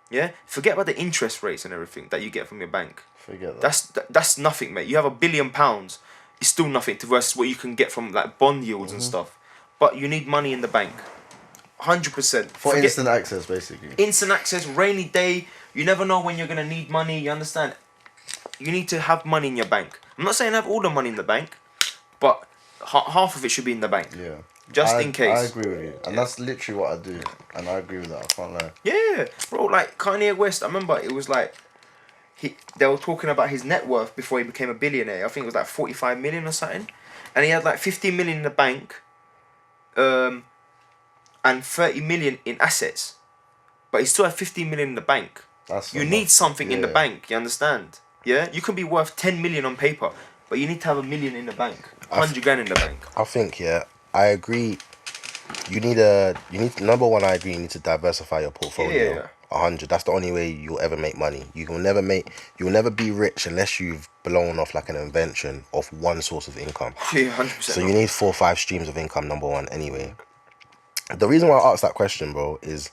Yeah? Forget about the interest rates and everything that you get from your bank. Forget that. That's nothing, mate. You have £1 billion. It's still nothing to versus what you can get from like bond yields and stuff. But you need money in the bank. 100%. For instant access, basically. Instant access, rainy day. You never know when you're going to need money. You understand? You need to have money in your bank. I'm not saying have all the money in the bank, but half of it should be in the bank. Yeah. Just in case. I agree with you. And that's literally what I do. And I agree with that. I can't lie. Yeah. Bro, like Kanye West, I remember it was like, they were talking about his net worth before he became a billionaire. I think it was like 45 million or something. And he had like 15 million in the bank, and 30 million in assets. But he still had 15 million in the bank. You need something in the bank, you understand? Yeah? You can be worth 10 million on paper, but you need to have $1 million in the bank. 100 grand in the bank. I think, I agree. Number one, I agree, you need to diversify your portfolio. Yeah. 100. That's the only way you'll ever make money. You'll never be rich unless you've blown off like an invention of one source of income. Yeah, 100%. So you need 4 or 5 streams of income, number one, anyway. The reason why I asked that question, bro, is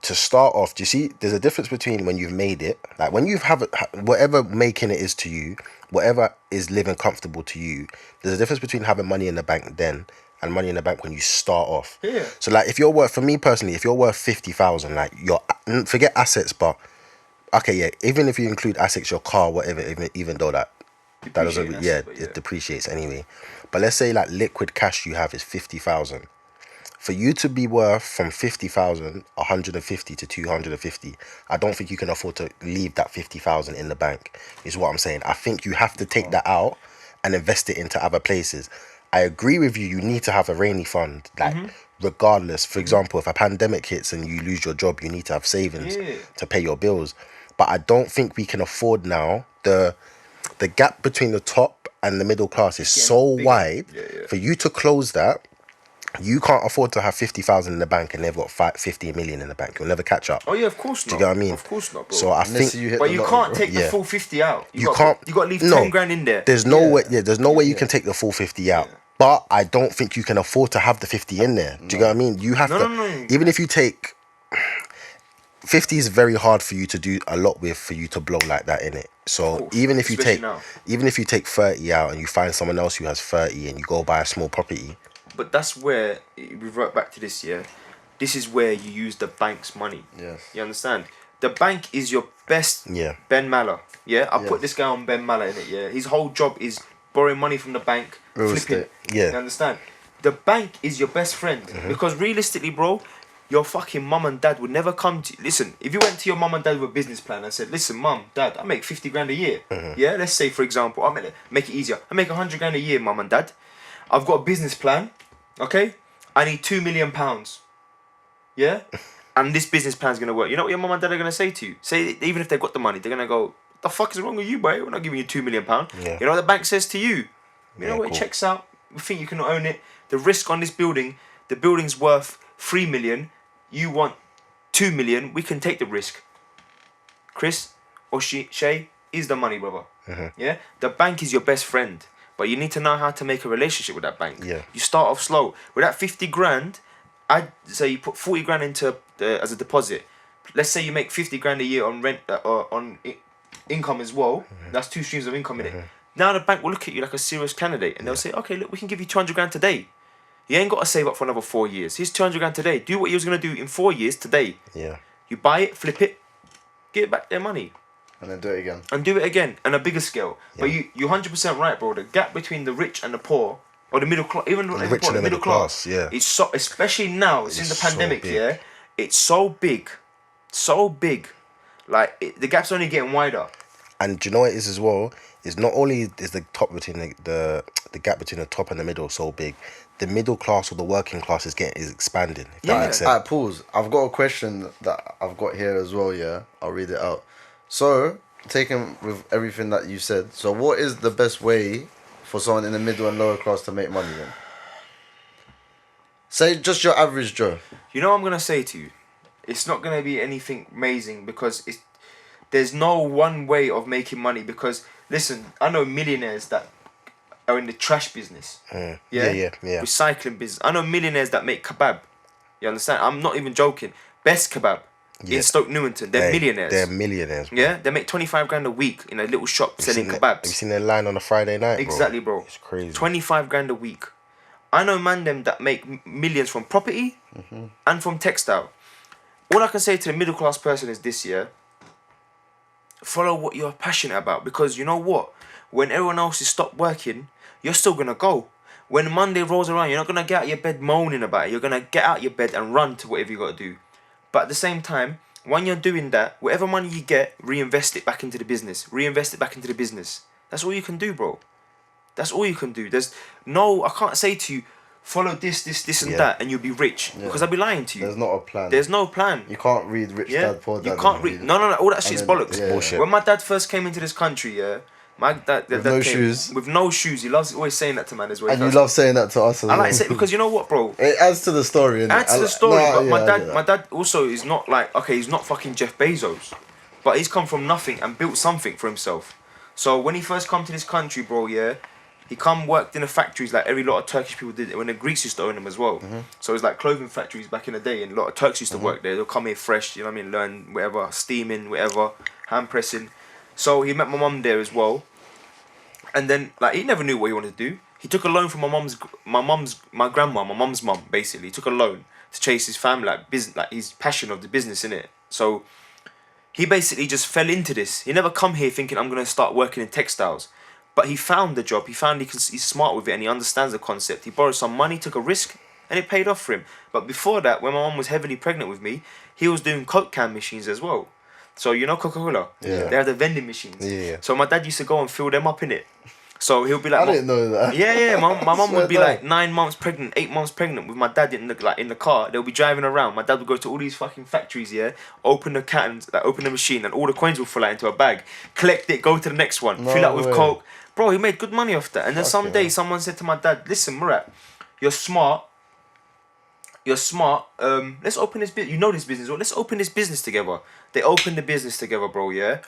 to start off, do you see, there's a difference between when you've made it, like when you have whatever making it is to you, whatever is living comfortable to you, there's a difference between having money in the bank then and money in the bank when you start off. Yeah. So like if you're worth, for me personally, if you're worth 50,000, like forget assets, but okay, yeah, even if you include assets, your car, whatever, even though that doesn't, it depreciates anyway. But let's say like liquid cash you have is 50,000. For you to be worth from 50,000, 150 to 250, I don't think you can afford to leave that 50,000 in the bank, is what I'm saying. I think you have to take that out and invest it into other places. I agree with you. You need to have a rainy fund, like regardless. For example, if a pandemic hits and you lose your job, you need to have savings Yeah. to pay your bills. But I don't think we can afford now the gap between the top and the middle class is getting so bigger. wide. Yeah. For you to close that, you can't afford to have 50,000 in the bank and they've got 50 million in the bank. You'll never catch up. Oh yeah, of course not. Do you get what I mean? Of course not, bro. So I Unless think you hit But the you lotto, can't bro. take the Yeah. full 50 out. you can't. You got to leave no, 10 grand in there. There's no Yeah. way. Yeah, there's no way you can take the full 50 out. Yeah. But I don't think you can afford to have the 50 in there. Do you get what I mean? You have to. No. Even if you take 50 is very hard for you to do a lot with for you to blow like that in it. So course, even if you especially take now. even if you take 30 out and you find someone else who has 30 and you go buy a small property, But that's where we revert back to this. Yeah, this is where you use the bank's money. Yes. You understand? The bank is your best. Yeah. Ben Maller. Yeah, I Yes. put this guy on Ben Maller in it. Yeah, his whole job is borrowing money from the bank, Real flipping. estate. Yeah. You understand? The bank is your best friend because realistically, bro, your fucking mum and dad would never come to. Listen, if you went to your mum and dad with a business plan and said, "Listen, mum, dad, I make 50 grand a year." Yeah, let's say for example, I make it easier. I make 100 grand a year, mum and dad. I've got a business plan. Okay, I need £2 million. Yeah, and this business plan's gonna work. You know what your mum and dad are gonna say to you? Say even if they've got the money, they're gonna go, "The fuck is wrong with you, boy? We're not giving you £2 million." Yeah. You know what the bank says to you? You Yeah, know what? cool. It checks out. We think you can own it. The risk on this building, the building's worth 3 million. You want 2 million. We can take the risk. Chris or Shay is the money, brother. Yeah, the bank is your best friend, but you need to know how to make a relationship with that bank. Yeah. You start off slow. With that 50 grand, I'd say you put 40 grand into as a deposit. Let's say you make 50 grand a year on rent or on income as well. That's 2 streams of income in it. Now the bank will look at you like a serious candidate and they'll say, okay, look, we can give you 200 grand today. You ain't got to save up for another 4 years. Here's 200 grand today. Do what you was going to do in 4 years today. Yeah. You buy it, flip it, get back their money. And then do it again. And do it again on a bigger scale. But you're 100% right, bro. The gap between the rich and the poor, or the middle class, even The rich and the middle class, yeah. it's so, especially now since the so pandemic, big. yeah, it's so big, like the gap's only getting wider. And do you know what it is as well? Is not only is the top between the gap between the top and the middle so big, the middle class or the working class is expanding. If Yeah. that makes sense. Alright, pause. I've got a question that I've got here as well, yeah? I'll read it out. So, taking with everything that you said, so what is the best way for someone in the middle and lower class to make money then? Say just your average Joe. You know what I'm gonna say to you? It's not gonna be anything amazing because there's no one way of making money because listen, I know millionaires that are in the trash business. Yeah. Recycling business. I know millionaires that make kebab. You understand? I'm not even joking. Best kebab Yeah. in Stoke Newington. They're millionaires. They're millionaires. Bro. Yeah, they make 25 grand a week in a little shop selling Have you kebabs. seen their line on a Friday night? Exactly, bro. It's crazy. 25 grand a week. I know man them that make millions from property and from textile. All I can say to the middle class person is this, yeah. Follow what you're passionate about because you know what? When everyone else is stopped working, you're still gonna go. When Monday rolls around, you're not gonna get out of your bed moaning about it. You're gonna get out your bed and run to whatever you gotta do. But at the same time, when you're doing that, whatever money you get, reinvest it back into the business. Reinvest it back into the business. That's all you can do, bro. That's all you can do. I can't say to you, follow this, and Yeah. that, and you'll be rich. Because I'll be lying to you. There's not a plan. There's no plan. You can't read Rich Dad Poor Dad. You can't read. No. All that shit's then- bollocks. yeah, bullshit. When my dad first came into this country, yeah, my dad With dad no came shoes. With no shoes. He loves always saying that to man as well. And He you goes, love saying that to us as I well. like to say it because you know what, bro. It adds to the story, innit? Adds to the I- story, no, but yeah, my I dad, get that. my dad also is not like he's not fucking Jeff Bezos, but he's come from nothing and built something for himself. So when he first come to this country, bro, yeah, he worked in the factories like every lot of Turkish people did when the Greeks used to own them as well. So it's like clothing factories back in the day, and a lot of Turks used to work there. They'll come here fresh, you know what I mean, learn whatever, steaming, whatever, hand pressing. So he met my mum there as well, and then like he never knew what he wanted to do. He took a loan from my grandma, my mum's mum, basically. He took a loan to chase his family, like business, like his passion of the business, innit? So he basically just fell into this. He never come here thinking I'm gonna start working in textiles. But he found the job. He found he's smart with it and he understands the concept. He borrowed some money, took a risk, and it paid off for him. But before that, when my mum was heavily pregnant with me, he was doing Coke can machines as well. So you know Coca-Cola? Yeah. They have the vending machines. Yeah. So my dad used to go and fill them up in it. So he'll be like, I didn't know that. yeah. My mum would be Swear like 9 months pregnant, 8 months pregnant with my dad in the car. They'll be driving around. My dad would go to all these fucking factories, yeah, open the cans, like open the machine, and all the coins will fall out into a bag. Collect it, go to the next one, No fill up with way. coke. Bro, he made good money off that. And then Fucking someday hell. someone said to my dad, "Listen, Murat, you're smart. You're smart. Let's open this business. You know this business. Well, let's open this business together." They opened the business together, bro. Yeah,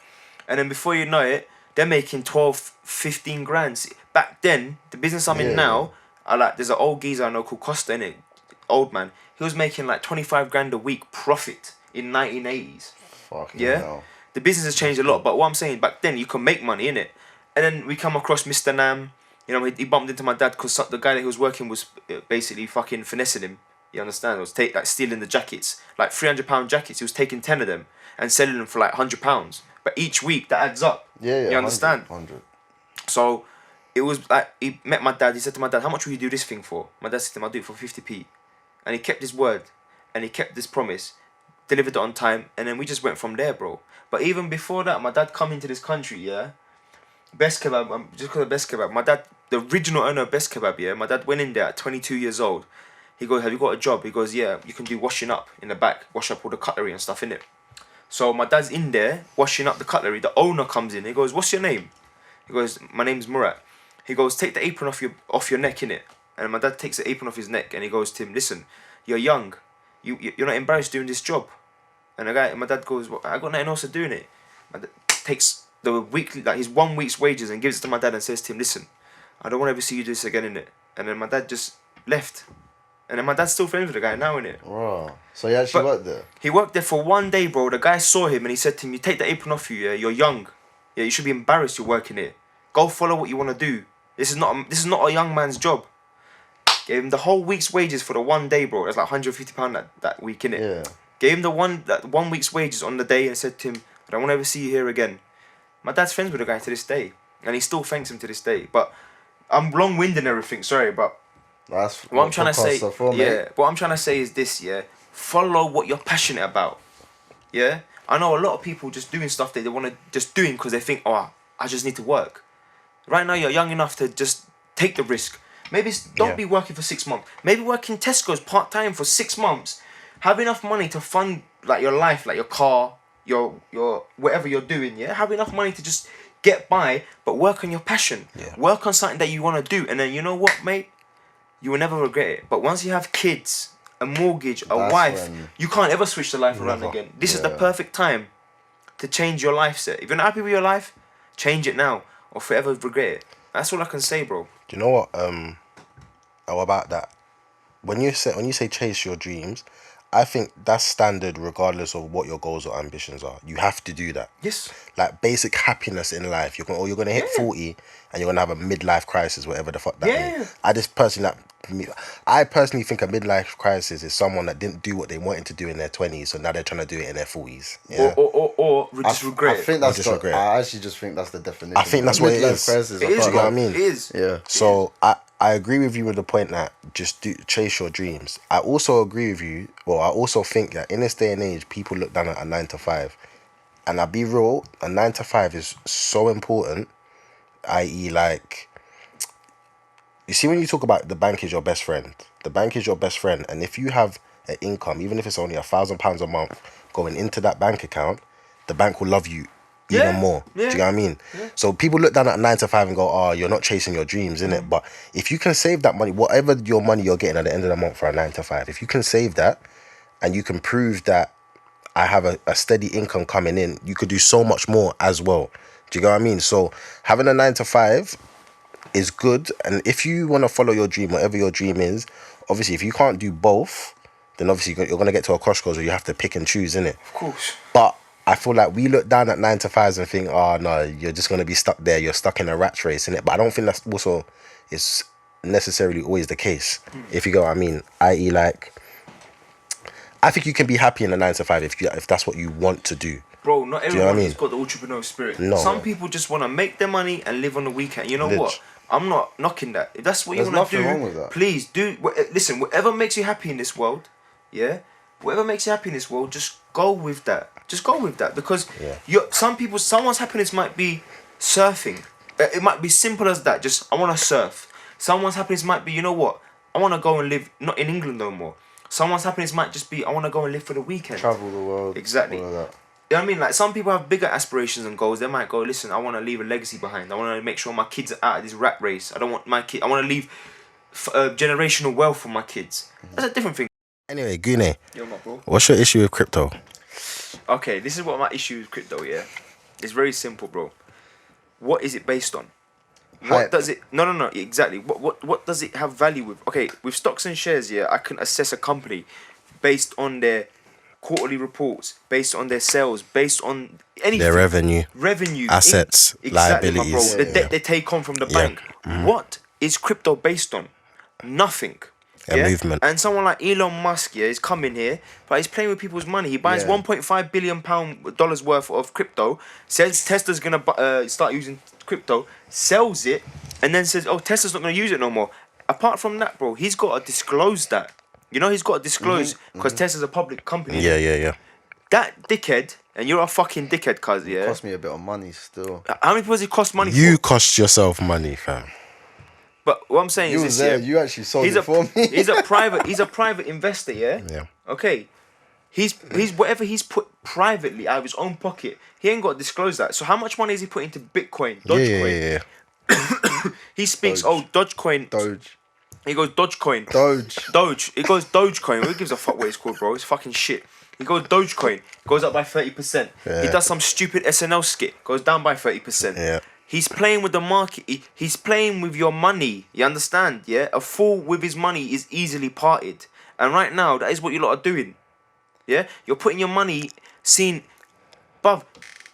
and then before you know it, they're making 12, 15 grand. See, back then, the business I'm in Yeah, now, I like. There's an old geezer I know called Costa, innit? Old man. He was making like 25 grand a week profit in 1980s. Fucking Yeah, hell. the business has changed a lot. But what I'm saying, back then you can make money in it. And then we come across Mr. Nam. You know, he bumped into my dad because the guy that he was working was basically fucking finessing him. You understand? It was like stealing the jackets, like £300 jackets. He was taking 10 of them and selling them for like £100. But each week that adds up. Yeah. You understand? 100. So it was like he met my dad. He said to my dad, "How much will you do this thing for?" My dad said to him, "I'll do it for 50p," and he kept his word, and he kept this promise, delivered it on time, and then we just went from there, bro. But even before that, my dad come into this country, yeah. Best Kebab, just because of Best Kebab. My dad, the original owner of Best Kebab, yeah. My dad went in there at 22 years old. He goes, "Have you got a job?" He goes, "Yeah, you can do washing up in the back, wash up all the cutlery and stuff in it." So my dad's in there washing up the cutlery. The owner comes in. He goes, "What's your name?" He goes, "My name's Murat." He goes, "Take the apron off your neck, innit?" And my dad takes the apron off his neck and he goes to him, "Listen, you're young. You're not embarrassed doing this job." And my dad goes, "Well, I got nothing else to do in it." My dad takes the weekly, like his 1 week's wages and gives it to my dad and says to him, "Listen, I don't want to ever see you do this again, innit?" And then my dad just left. And then my dad's still friends with the guy now, innit? Wow. So he actually But- worked there? He worked there for 1 day, bro. The guy saw him and he said to him, "You take the apron off you, yeah? You're young. Yeah, you should be embarrassed you're working here. Go follow what you want to do. This is not a young man's job." Gave him the whole week's wages for the 1 day, bro. That's like £150 that week, innit? Yeah. Gave him that 1 week's wages on the day and said to him, "I don't want to ever see you here again." My dad's friends with the guy to this day. And he still thanks him to this day. But I'm long-winded and everything, sorry, but That's what I'm trying to say, podcasts are for, mate. yeah. What I'm trying to say is this, yeah. Follow what you're passionate about, yeah. I know a lot of people just doing stuff that they want to just doing because they think, "Oh, I just need to work." Right now, you're young enough to just take the risk. Maybe don't be working for 6 months. Maybe work in Tesco's part time for 6 months. Have enough money to fund like your life, like your car, your whatever you're doing. Yeah, have enough money to just get by, but work on your passion. Yeah. Work on something that you want to do, and then you know what, mate. You will never regret it. But once you have kids, a mortgage, a That's wife, when- you can't ever switch the life around Never. again. This is the Yeah. perfect time to change your life set. If you're not happy with your life, change it now or forever regret it. That's all I can say, bro. Do you know what? About that. When you say chase your dreams, I think that's standard regardless of what your goals or ambitions are. You have to do that. Yes. Like basic happiness in life. You're gonna hit 40 and you're gonna have a midlife crisis, whatever the fuck that Yeah. means. I personally think a midlife crisis is someone that didn't do what they wanted to do in their 20s, so now they're trying to do it in their 40s. Yeah. Or just regret I it. think that's just the, regret. I actually just think that's the definition. I think that's what it Midlife is. crisis, It I is, can't you know what I lie. mean? It is. Yeah. So I agree with you with the point that just chase your dreams. I also agree with you. Well, I also think that in this day and age, people look down at a 9 to 5, and I'll be real. A 9 to 5 is so important. I.e., like, you see, when you talk about the bank is your best friend, the bank is your best friend, and if you have an income, even if it's only £1,000 a month going into that bank account, the bank will love you even Yeah, more. yeah, Do you know what I mean? yeah. So people look down at 9 to 5 and go, "Oh, you're not chasing your dreams, innit?" But if you can save that money, whatever your money you're getting at the end of the month for a 9 to 5, if you can save that and you can prove that I have a steady income coming in, you could do so much more as well. Do you get what I mean? So having a 9 to 5 is good, and if you want to follow your dream, whatever your dream is, obviously if you can't do both, then obviously you're going to get to a crossroads where you have to pick and choose, innit? Of course. But I feel like we look down at 9 to 5s and think, "Oh no, you're just going to be stuck there, you're stuck in a rat race," innit? But I don't think that's also is necessarily always the case, if you get what I mean. I.e., like, I think you can be happy in a 9 to 5 if that's what you want to do. Bro, not you know everyone what I mean? has got the entrepreneurial spirit. No. Some people just want to make their money and live on the weekend. You know Lit. what? I'm not knocking that. If that's what you There's want to nothing do, wrong with that. please do. Listen, whatever makes you happy in this world, yeah? Whatever makes you happy in this world, just go with that. Just go with that. Because Yeah. someone's happiness might be surfing. It might be simple as that. Just I want to surf. Someone's happiness might be, you know what? I want to go and live not in England no more. Someone's happiness might just be I want to go and live for the weekend. Travel the world. Exactly. All of that. You know what I mean? Like some people have bigger aspirations and goals. They might go, listen, I want to leave a legacy behind. I want to make sure my kids are out of this rat race. I don't want my kid. I want to leave generational wealth for my kids. That's a different thing. Anyway, Guney, Yo, my bro. what's your issue with crypto? Okay, this is what my issue with crypto. Yeah, it's very simple, bro. What is it based on? What Hype. does it? No. Exactly. What does it have value with? Okay, with stocks and shares, yeah, I can assess a company based on their quarterly reports, based on their sales, based on anything. Their revenue, assets, exactly, my liabilities. bro. The debt they take on from the bank. What is crypto based on? Nothing. A movement. And someone like Elon Musk, yeah, is coming here, but he's playing with people's money. He buys Yeah. $1.5 billion worth of crypto, says Tesla's gonna start using crypto, sells it, and then says, "Oh, Tesla's not gonna use it no more." Apart from that, bro, he's got to disclose that. You know, he's got to disclose because Tesla's a public company. Yeah. That dickhead, and you're a fucking dickhead, cuz, yeah. Cost me a bit of money still. How many people does it cost money You for? cost yourself money, fam. But what I'm saying You is was this, there. yeah. You actually sold He's it for me. he's a private investor, yeah. Yeah. Okay. He's whatever he's put privately out of his own pocket. He ain't got to disclose that. So how much money is he putting into Bitcoin, Dogecoin? Yeah. He speaks. Doge. Dogecoin. Doge. He goes Dogecoin. Doge. Doge. He goes Dogecoin. Who gives a fuck what it's called, bro? It's fucking shit. He goes Dogecoin. Goes up by 30%. He Yeah. does some stupid SNL skit. Goes down by 30%. Yeah. He's playing with the market. He's playing with your money. You understand? Yeah. A fool with his money is easily parted. And right now, that is what you lot are doing. Yeah. You're putting your money. Bruv,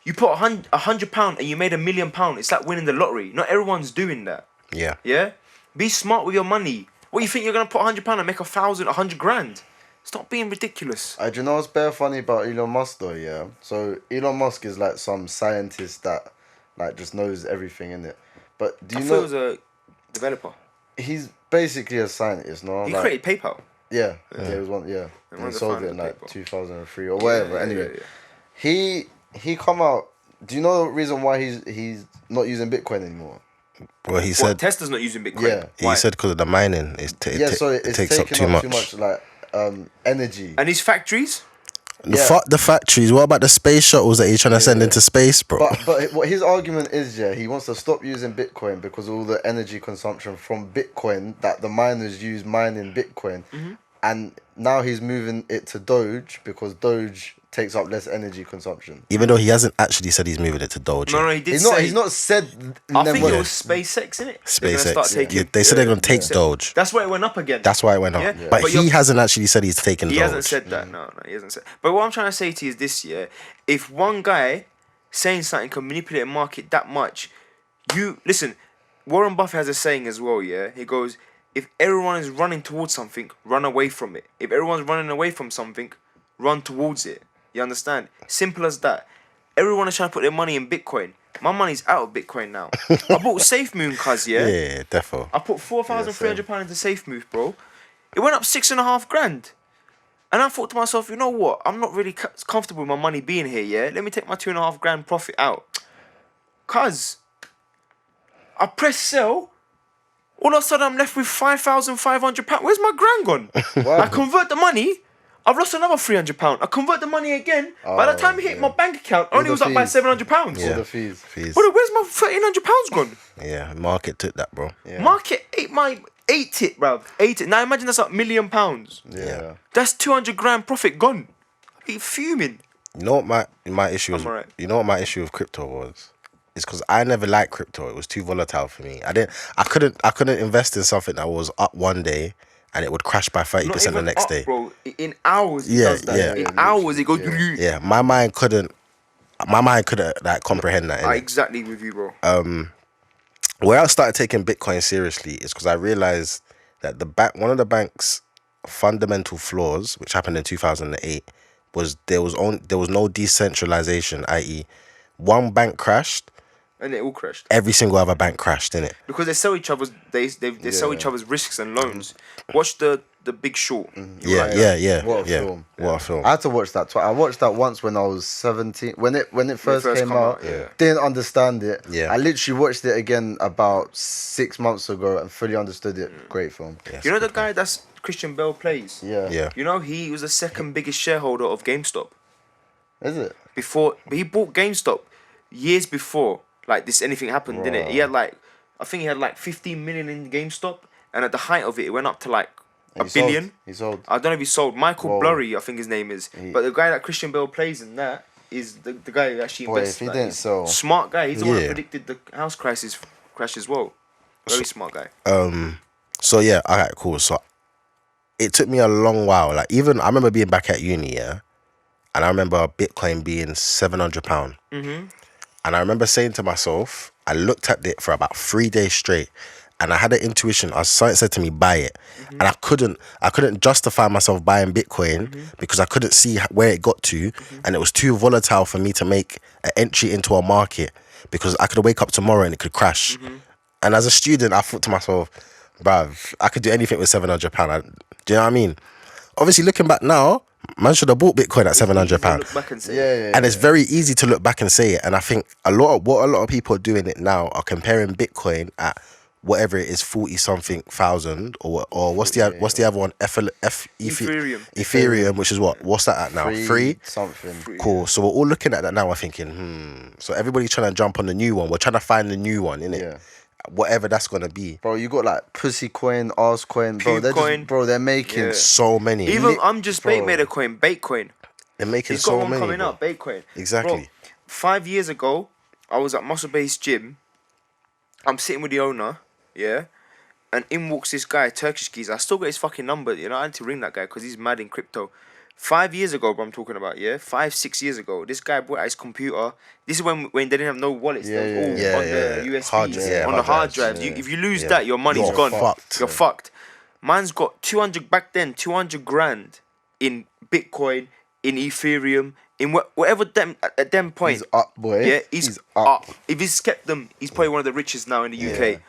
you put £100 and you made £1 million. It's like winning the lottery. Not everyone's doing that. Yeah. Yeah? Be smart with your money. What you think you're gonna put £100 and make 100 grand? Stop being ridiculous. Do you know what's bare funny about Elon Musk though? Yeah. So Elon Musk is like some scientist that like just knows everything in it. But do I you thought know he was a developer. he's basically a scientist? No. He Like, created PayPal. Yeah. He was one. Yeah. one And of he the sold it founders in of like PayPal. 2003 or whatever. Yeah, Anyway, yeah. he come out. Do you know the reason why he's not using Bitcoin anymore? Well, he What, said Tesla's not using Bitcoin? Yeah. Why? he said because of the mining, it It's takes up taking too much. like energy. And his factories? Fuck the factories. What about the space shuttles that he's trying to send into space, bro? But what his argument is, yeah, he wants to stop using Bitcoin because all the energy consumption from Bitcoin that the miners use mining Bitcoin, and now he's moving it to Doge because Doge takes up less energy consumption. Even though he hasn't actually said he's moving it to Doge. No, he did He's say... not said. I think what- it was SpaceX, innit? They're gonna SpaceX. start taking- Yeah, they said they're gonna take Doge. That's why it went up again. That's why it went up. Yeah. But, But he you're- hasn't actually said he's taken He Doge. hasn't said that. No, he hasn't said. But what I'm trying to say to you is this: yeah, if one guy saying something can manipulate a market that much, you listen. Warren Buffett has a saying as well. Yeah, he goes, "If everyone is running towards something, run away from it. If everyone's running away from something, run towards it." You understand? Simple as that. Everyone is trying to put their money in Bitcoin. My money's out of Bitcoin now. I bought SafeMoon, cuz, yeah? Yeah, defo. I put £4,300 into SafeMove, bro. It went up £6.5 grand. And I thought to myself, you know what? I'm not really comfortable with my money being here, yeah? Let me take my 2.5 grand profit out. Cuz, I press sell. All of a sudden, I'm left with £5,500. Where's my grand gone? I convert the money. I've lost another £300. I convert the money again. By the time it hit my bank account, only the was up by fees. £700. All Yeah. the fees. Fees. But where's my £1,300 gone? Yeah, market took that, bro. Yeah. Market ate it, bruv. Ate it. Now imagine that's like £1 million. Yeah. That's 200 grand profit gone. I'd be fuming. You know what my issue was? alright. You know what my issue with crypto was? It's because I never liked crypto. It was too volatile for me. I couldn't invest in something that was up one day and it would crash by 30% Not the even next up, day. bro. In hours, it Yeah, does that. yeah. In Yeah, hours, it goes. literally, Yeah, my mind couldn't like comprehend that. I'm innit? exactly with you, bro. Where I started taking Bitcoin seriously is because I realized that one of the bank's fundamental flaws, which happened in 2008, was there was no decentralization, i.e., one bank crashed, And it all crashed every single other bank crashed, innit? because they sell each other's. They sell Yeah. each other's risks and loans. Watch the The Big Short. Yeah. What a film! What a film. I had to watch that. I watched that once when I was 17. When it first came come out, out, yeah. didn't understand it. Yeah. I literally watched it again about 6 months ago and fully understood it. Great film. Yes, You know the good guy that's Christian Bale plays? Yeah. Yeah. You know, he was the second biggest shareholder of GameStop. Is it? But he bought GameStop years before like this anything happened, didn't it? He had like, I think he had like 15 million in GameStop, and at the height of it went up to like a billion. He sold. I don't know if he sold. Michael Whoa. Blurry, I think his name is. But the guy that Christian Bale plays in that is the guy who actually Boy, invests. if he like, didn't he's sell. smart guy. He's the one that Yeah. predicted the house crash as well. Very smart guy. So yeah, alright, cool. So it took me a long while. Like even I remember being back at uni, yeah, and I remember Bitcoin being £700. And I remember saying to myself, I looked at it for about 3 days straight, and I had an intuition. Something said to me, buy it, and I couldn't justify myself buying Bitcoin because I couldn't see where it got to, and it was too volatile for me to make an entry into a market because I could wake up tomorrow and it could crash. And as a student, I thought to myself, bruv, I could do anything with £700. Do you know what I mean? Obviously, looking back now, man should have bought Bitcoin at £700. Look back and say, Yeah. And it's very easy to look back and say it. And I think a lot of people are doing it now are comparing Bitcoin at whatever it is, 40 something thousand, or what's the other one? Ethereum. Ethereum, which is what's that at now? Free. something. Cool. So we're all looking at that now. We're thinking, So everybody's trying to jump on the new one. We're trying to find the new one, innit? Yeah. Whatever that's gonna be. Bro, you got like Pussy Coin, Arse Coin, bro. Pube They're coin. just, bro. They're making Yeah. So many. Even I'm just bro. made a coin, Baitcoin. They're making He's got so one many. coming bro. up, Baitcoin. Exactly. Bro, 5 years ago, I was at Muscle Base Gym. I'm sitting with the owner, yeah, and in walks this guy, Turkish geezer. I still got his fucking number, you know. I had to ring that guy because he's mad in crypto. 5 years ago, bro, I'm talking about, yeah, 5-6 years ago, this guy brought out his computer. This is when they didn't have no wallets. They was all on the USBs, on the hard drives. Yeah. If you lose that, your money's You're gone. fucked. You're fucked. Man's got 200 back then, 200 grand in Bitcoin, in Ethereum, in whatever them at them point. He's up, boy. Yeah, he's up. If he's kept them, he's probably one of the richest now in the UK.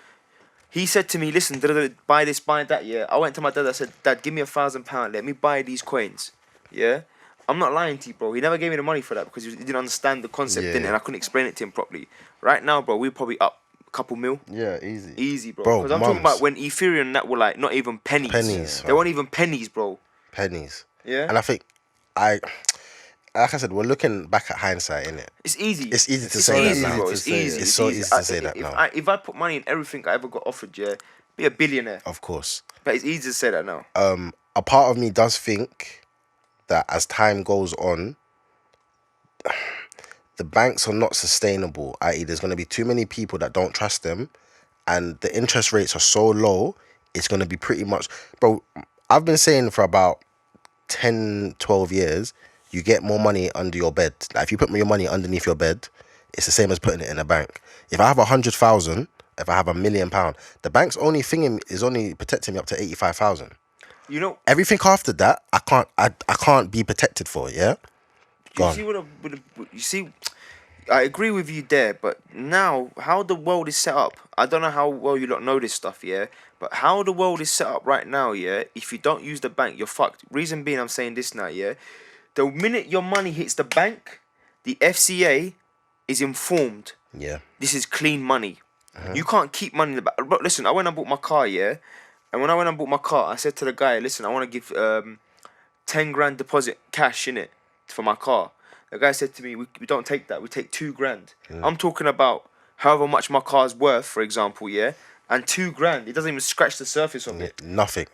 He said to me, listen, buy this, buy that, yeah. I went to my dad, I said, Dad, give me £1,000, let me buy these coins. Yeah? I'm not lying to you, bro. He never gave me the money for that because he didn't understand the concept, Yeah. didn't, and I couldn't explain it to him properly. Right now, bro, we're probably up a couple mil. Yeah, easy. Easy, bro. Bro, Because I'm talking mums. about when Ethereum and that were like not even pennies. Pennies, They fam. weren't even pennies, bro. Pennies. Yeah? And I think like I said, we're looking back at hindsight, innit? It's easy. It's easy to say that now. bro. To It's say it. easy. It's so easy to say that now. If I put money in everything I ever got offered, yeah, be a billionaire. Of course. But it's easy to say that now. A part of me does think that as time goes on, the banks are not sustainable, i.e. there's going to be too many people that don't trust them, and the interest rates are so low, it's going to be pretty much... Bro, I've been saying for about 10, 12 years, you get more money under your bed. Like, if you put your money underneath your bed, it's the same as putting it in a bank. If I have 100,000, if I have £1 million, the bank's only thing is only protecting me up to 85,000. You know, Everything after that, I can't be protected for, yeah? Go you on. see you see, I agree with you there, but now how the world is set up, I don't know how well you lot know this stuff, yeah, but how the world is set up right now, yeah, if you don't use the bank, you're fucked. Reason being, I'm saying this now, yeah, the minute your money hits the bank, the FCA is informed. Yeah. This is clean money. You can't keep money in the bank. But listen, I went and bought my car, yeah, and when I went and bought my car, I said to the guy, listen, I want to give 10 grand deposit cash in it for my car. The guy said to me, we don't take that, we take 2 grand. I'm talking about however much my car's worth, for example, yeah, and 2 grand, it doesn't even scratch the surface of it. Nothing.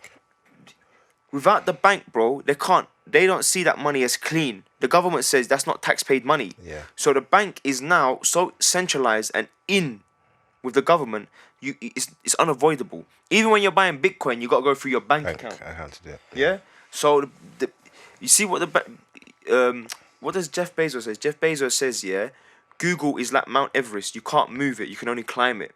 Without the bank, bro, they don't see that money as clean. The government says that's not tax paid money. Yeah. So the bank is now so centralized and in with the government, it's unavoidable. Even when you're buying Bitcoin, you got to go through your bank account. I can't do it. Yeah. So you see what what does Jeff Bezos say? Jeff Bezos says, yeah, Google is like Mount Everest. You can't move it. You can only climb it.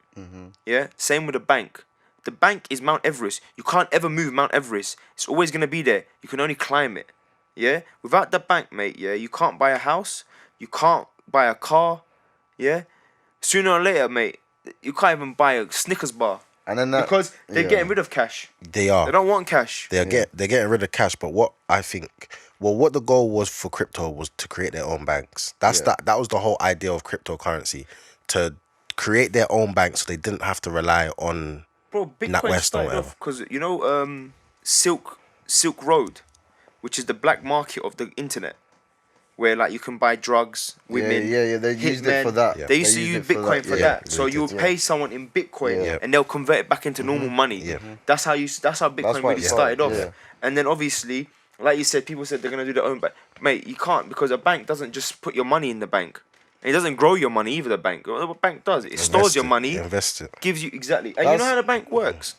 Yeah. Same with the bank. The bank is Mount Everest. You can't ever move Mount Everest. It's always gonna be there. You can only climb it. Yeah. Without the bank, mate. Yeah. You can't buy a house. You can't buy a car. Yeah. Sooner or later, mate, you can't even buy a Snickers bar. And then that, because they're getting rid of cash. They are. They don't want cash. They're getting rid of cash. But what I think, what the goal was for crypto was to create their own banks. That was the whole idea of cryptocurrency, to create their own banks so they didn't have to rely on Bro, Bitcoin NatWest or started whatever. off because Silk Road, which is the black market of the internet, where like you can buy drugs, women, yeah. They used it for that. They used to use Bitcoin for that. So you would pay someone in Bitcoin, and they'll convert it back into normal money. Yeah. That's how Bitcoin why really it started off. yeah. And then obviously, like you said, people said they're gonna do their own bank. Mate, you can't, because a bank doesn't just put your money in the bank. It doesn't grow your money either. The bank, what a bank does, it stores your money, invest it. gives you exactly. And you know how the bank works.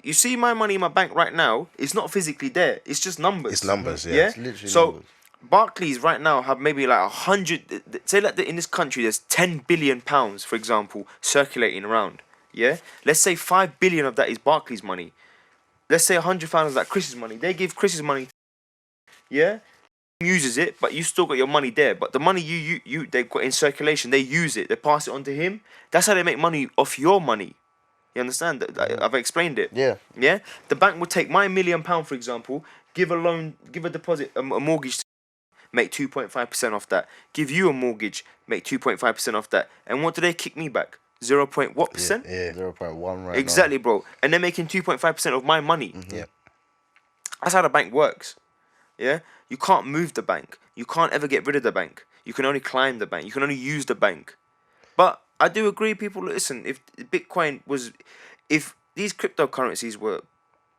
You see my money in my bank right now. It's not physically there. It's just numbers. It's numbers. Yeah. Yeah. It's literally So numbers. Barclays right now have maybe like 100. Say like in this country, there's 10 billion pounds, for example, circulating around. Yeah. Let's say 5 billion of that is Barclays money. Let's say 100 pounds is like Chris's money. They give Chris's money. Yeah. Uses it, but you still got your money there. But the money you they've got in circulation, they use it. They pass it on to him. That's how they make money off your money. You understand that? I've explained it. Yeah. Yeah. The bank would take my £1 million, for example, give a loan, give a deposit, a mortgage, make 2.5% off that. Give you a mortgage, make 2.5% off that. And what do they kick me back? 0. What percent? Yeah. 0.1 right Exactly, bro. And they're making 2.5% of my money. Yeah. That's how the bank works. Yeah. You can't move the bank. You can't ever get rid of the bank. You can only climb the bank. You can only use the bank. But I do agree, people, listen, if these cryptocurrencies were a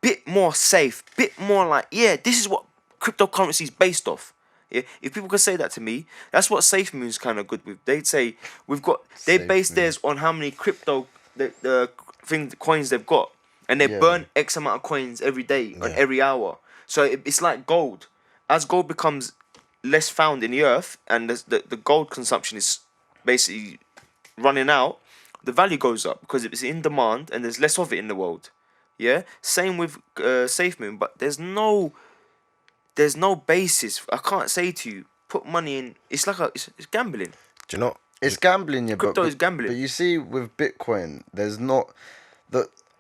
bit more safe, bit more like, yeah, this is what cryptocurrency is based off. Yeah, if people could say that to me, that's what SafeMoon's kind of good with. They'd say they base theirs on how many crypto coins they've got, and they burn X amount of coins every day on every hour. So it's like gold. As gold becomes less found in the earth, and the gold consumption is basically running out, the value goes up because it's in demand and there's less of it in the world. Yeah. Same with SafeMoon, but there's no basis. I can't say to you, put money in. It's like it's gambling. Do you know? It's gambling, yeah. Crypto is gambling. But you see, with Bitcoin, there's not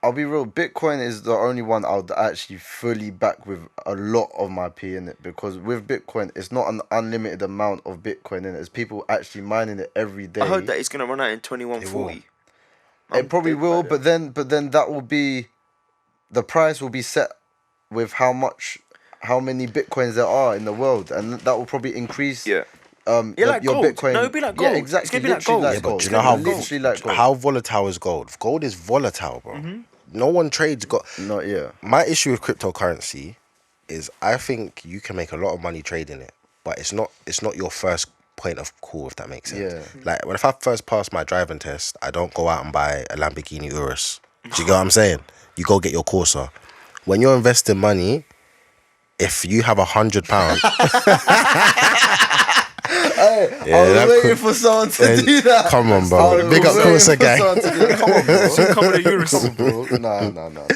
I'll be real. Bitcoin is the only one I would actually fully back with a lot of my P in it, because with Bitcoin, it's not an unlimited amount of Bitcoin in it. It's people actually mining it every day. I heard that it's gonna run out in 2140. It probably will, but then that will be, the price will be set with how many Bitcoins there are in the world, and that will probably increase. Yeah. Like your gold. Bitcoin. No, it'd be like gold. Yeah, exactly. It's gonna be like Literally gold. Yeah, but gold. do you know how Literally like gold. how volatile is gold? Gold is volatile, bro. No one trades gold. Not yeah. My issue with cryptocurrency is I think you can make a lot of money trading it, but it's not your first point of call, if that makes sense. Yeah. Like if I first pass my driving test, I don't go out and buy a Lamborghini Urus. Do you get what I'm saying? You go get your Corsa. When you're investing money, if you have £100, I was waiting for someone to do that. Come on, bro. Big up Corsa guy. Come on, bro. Come with a Eurus. Bro. No.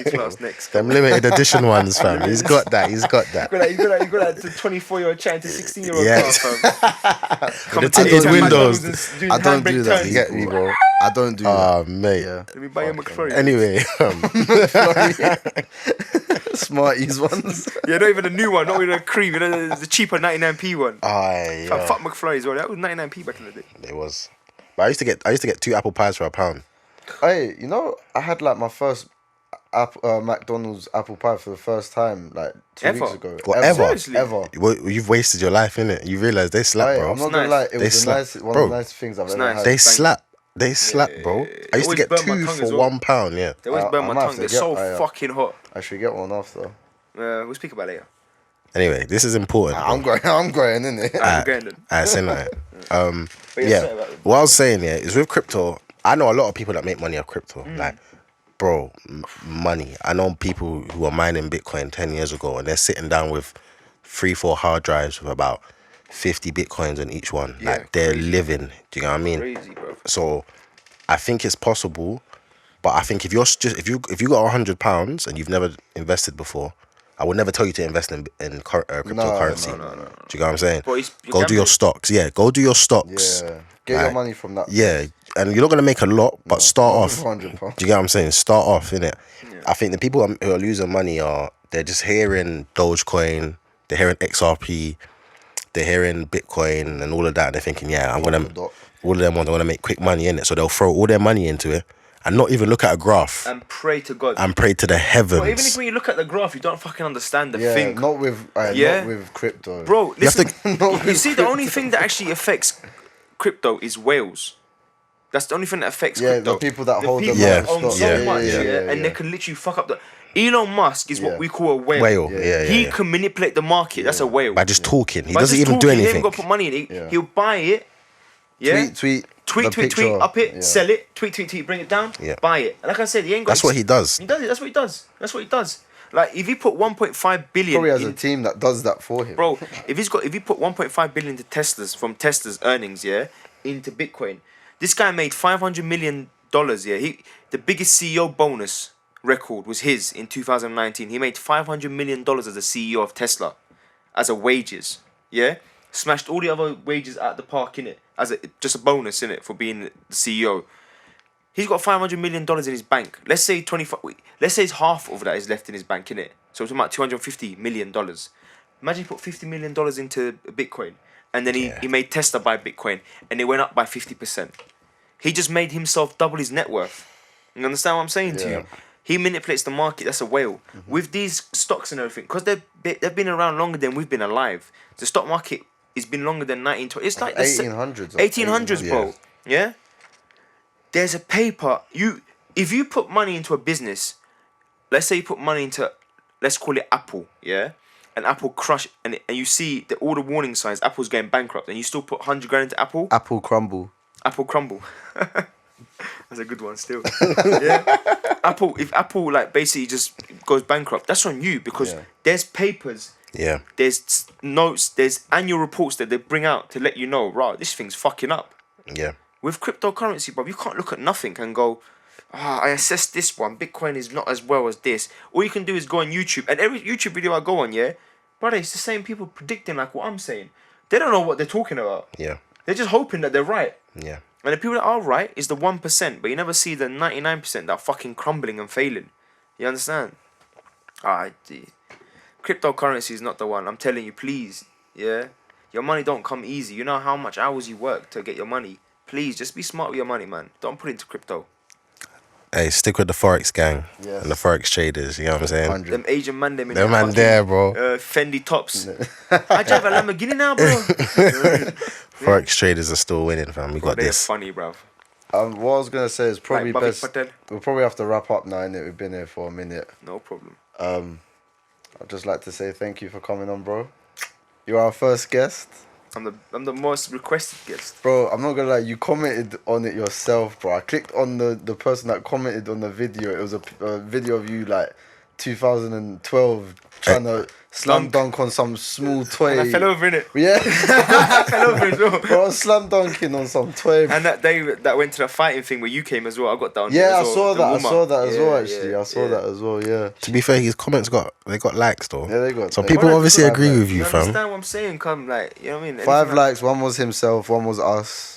E-class next. Them limited edition ones, fam. He's got that. You got that to 24-year-old chatting to 16-year-old Yeah. class, fam. The tinted windows. I don't do that. You get me, bro. I don't do that. Mate. Yeah. Let me buy you a McFlurry. Anyway, Smarties ones. Yeah, not even a new one, not even a cream. You know, the cheaper 99p one. yeah. Fuck McFlurry as well. That was 99p back in the day. It was. But I used to get 2 apple pies for £1. Hey, you know, I had like my first McDonald's apple pie for the first time like 2 weeks ago. What, ever? Seriously? Ever. You've wasted your life, innit? You realise they slap, Hey, bro. I'm not It's gonna nice. lie, it They was slap. one of Bro, the nicest things I've ever nice. had. They slap. They slap, bro. I used to Always get burn my 2 tongue for as well. £1, yeah. They always burn I my might have tongue. to They're so get- fucking hot. I should get one off though. We'll speak about it later. Anyway, this is important. I'm growing, innit? I'm going then. I say that. But yeah, Yeah. sorry about it. What I was saying, yeah, is with crypto, I know a lot of people that make money off crypto. Like, bro, money. I know people who were mining Bitcoin 10 years ago and they're sitting down with 3-4 hard drives with about 50 Bitcoins on each one. Yeah, like, they're crazy. living. Do you know what I mean? Crazy, bro. So, I think it's possible, but I think if you got £100 and you've never invested before, I would never tell you to invest in cryptocurrency. No. Do you get what I'm saying? Bro, you're Go do your gambling. stocks. Yeah, go do your stocks. Yeah. Get your money from that. Yeah, and you're not gonna make a lot, but start not off. with £100. Do you get what I'm saying? Start off, innit? Yeah. I think the people who are losing money they're just hearing Dogecoin, they're hearing XRP, they're hearing Bitcoin and all of that, and they're thinking, yeah, all of them want to make quick money in it, so they'll throw all their money into it and not even look at a graph And pray to God. and pray to the heavens. Bro, even if when you look at the graph, you don't fucking understand the Yeah, thing. not with crypto. Bro, listen, Not you with see, the only thing that actually affects crypto is whales. That's the only thing that affects crypto. the people that hold people them that Yeah. own stocks. so much, yeah. and they can literally fuck up the. Elon Musk is Yeah. what we call a whale. Whale, He yeah. can manipulate the market. That's a whale. By just talking, he By doesn't just even do talking, He anything. ain't got to put money in it. Yeah. He'll buy it. Yeah. Tweet, Tweet, up it, yeah. sell it, tweet, bring it down, Yeah. buy it. And like I said, he ain't got. That's what he does. He does it. That's what he does. That's what he does. Like if he put 1.5 billion, Probably has in, a team that does that for him. bro. If he put 1.5 billion into Tesla's earnings, yeah, into Bitcoin, this guy made $500 million. Yeah, the biggest CEO bonus record was his in 2019. He made $500 million as the CEO of Tesla, as a wages. Yeah, smashed all the other wages at the park in it as just a bonus in it for being the CEO. He's got $500 million in his bank. Let's say 25. Let's say half of that is left in his bank in it. So it's about $250 million. Imagine he put $50 million into Bitcoin, and then he made Tesla buy Bitcoin, and it went up by 50%. He just made himself double his net worth. You understand what I'm saying to you? He manipulates the market. That's a whale. With these stocks and everything, because they've been around longer than we've been alive. The stock market has been longer than 1920. It's like 1800s. 1800s, bro. Yeah. There's a paper. If you put money into a business, let's say you put money into, let's call it Apple, yeah, and Apple crush, and you see all the warning signs, Apple's going bankrupt, and you still put 100 grand into Apple. Apple crumble. Apple crumble. That's a good one still. Yeah. If Apple like basically just goes bankrupt, that's on you because there's papers. Yeah. There's notes, there's annual reports that they bring out to let you know, right, this thing's fucking up. Yeah. With cryptocurrency, bro, you can't look at nothing and go, I assessed this one. Bitcoin is not as well as this. All you can do is go on YouTube, and every YouTube video I go on, brother, it's the same people predicting like what I'm saying. They don't know what they're talking about. Yeah. They're just hoping that they're right. Yeah. And the people that are right is the 1%, but you never see the 99% that are fucking crumbling and failing. You understand? Cryptocurrency is not the one. I'm telling you, please. Yeah? Your money don't come easy. You know how much hours you work to get your money. Please, just be smart with your money, man. Don't put it into crypto. Hey, stick with the Forex gang Yes. and the Forex traders, you know what I'm saying? 100. Them Asian man, them in Them the man fucking, there, bro. Fendi tops. I drive a Lamborghini now, bro. Forex traders are still winning, fam. We got They're this. funny, bro. What I was gonna say is probably Like Bobby best. Patel. We'll probably have to wrap up now, innit? We've been here for a minute. No problem. I'd just like to say thank you for coming on, bro. You're our first guest. I'm the most requested guest. Bro, I'm not gonna lie, you commented on it yourself, bro. I clicked on the person that commented on the video. It was a video of you like 2012 trying to slam dunk on some small toy. And I fell over in it. Yeah. I fell over as well. Bro, I was slam dunking on some toy. And that day that went to the fighting thing where you came as well, I got down. Yeah, I as well, saw the that. I warm-up. saw that as well, Yeah, actually. yeah, I saw that as well, yeah. To be fair, his comments got likes though. Yeah, they got. So they people got obviously 5 agree likes. with you, You fam. understand what I'm saying? Come, like, you know what I mean? 5 Anything likes, one was himself, one was us.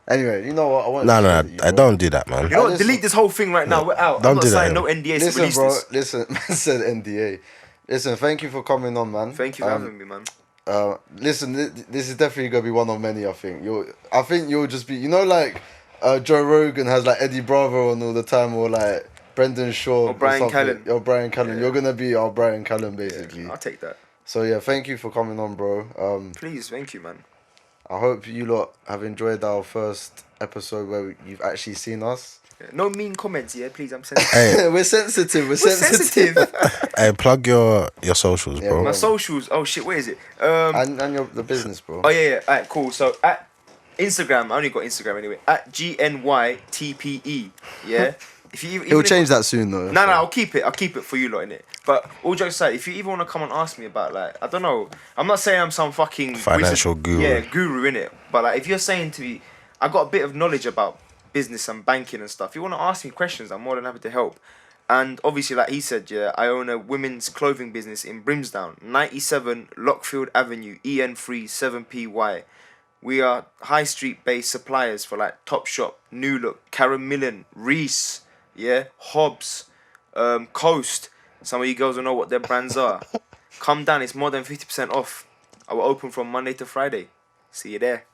Anyway, you know what? I want. No, I don't do that, man. You know what? listen- Delete this whole thing right now. We're out. Don't I'm not do that, signing yeah. no NDAs to Listen, release bro. this. Listen, man said NDA. Listen, thank you for coming on, man. Thank you for having me, man. Listen, this is definitely gonna be one of many. I think you'll just be. You know, like Joe Rogan has like Eddie Bravo on all the time, or like Brendan Shaw, Or Brian something. Callen. Or Brian Callen. Yeah. You're gonna be our Brian Callen, basically. I'll take that. So yeah, thank you for coming on, bro. Please, thank you, man. I hope you lot have enjoyed our first episode where you've actually seen us. Yeah. No mean comments, yeah, please. I'm sensitive. Hey, We're sensitive. We're sensitive. sensitive. hey, plug your socials, Yeah, bro. My socials. Oh shit, where is it? and the business, bro. Oh yeah. Alright, cool. So at Instagram, I only got Instagram anyway. At GNYTPE. Yeah. If you He'll change that soon, though. No, I'll keep it. I'll keep it for you lot in it. But all jokes aside, if you even want to come and ask me about like, I don't know, I'm not saying I'm some fucking Financial wizard, guru. Yeah, guru in it. But like, if you're saying to me, I got a bit of knowledge about business and banking and stuff. If you want to ask me questions, I'm more than happy to help. And obviously, like he said, yeah, I own a women's clothing business in Brimsdown, 97 Lockfield Avenue, EN3 7PY. We are high street based suppliers for like Topshop, New Look, Karen Millen, Reese, yeah, Hobbs, Coast. Some of you girls don't know what their brands are. Come down, it's more than 50% off. I will open from Monday to Friday. See you there.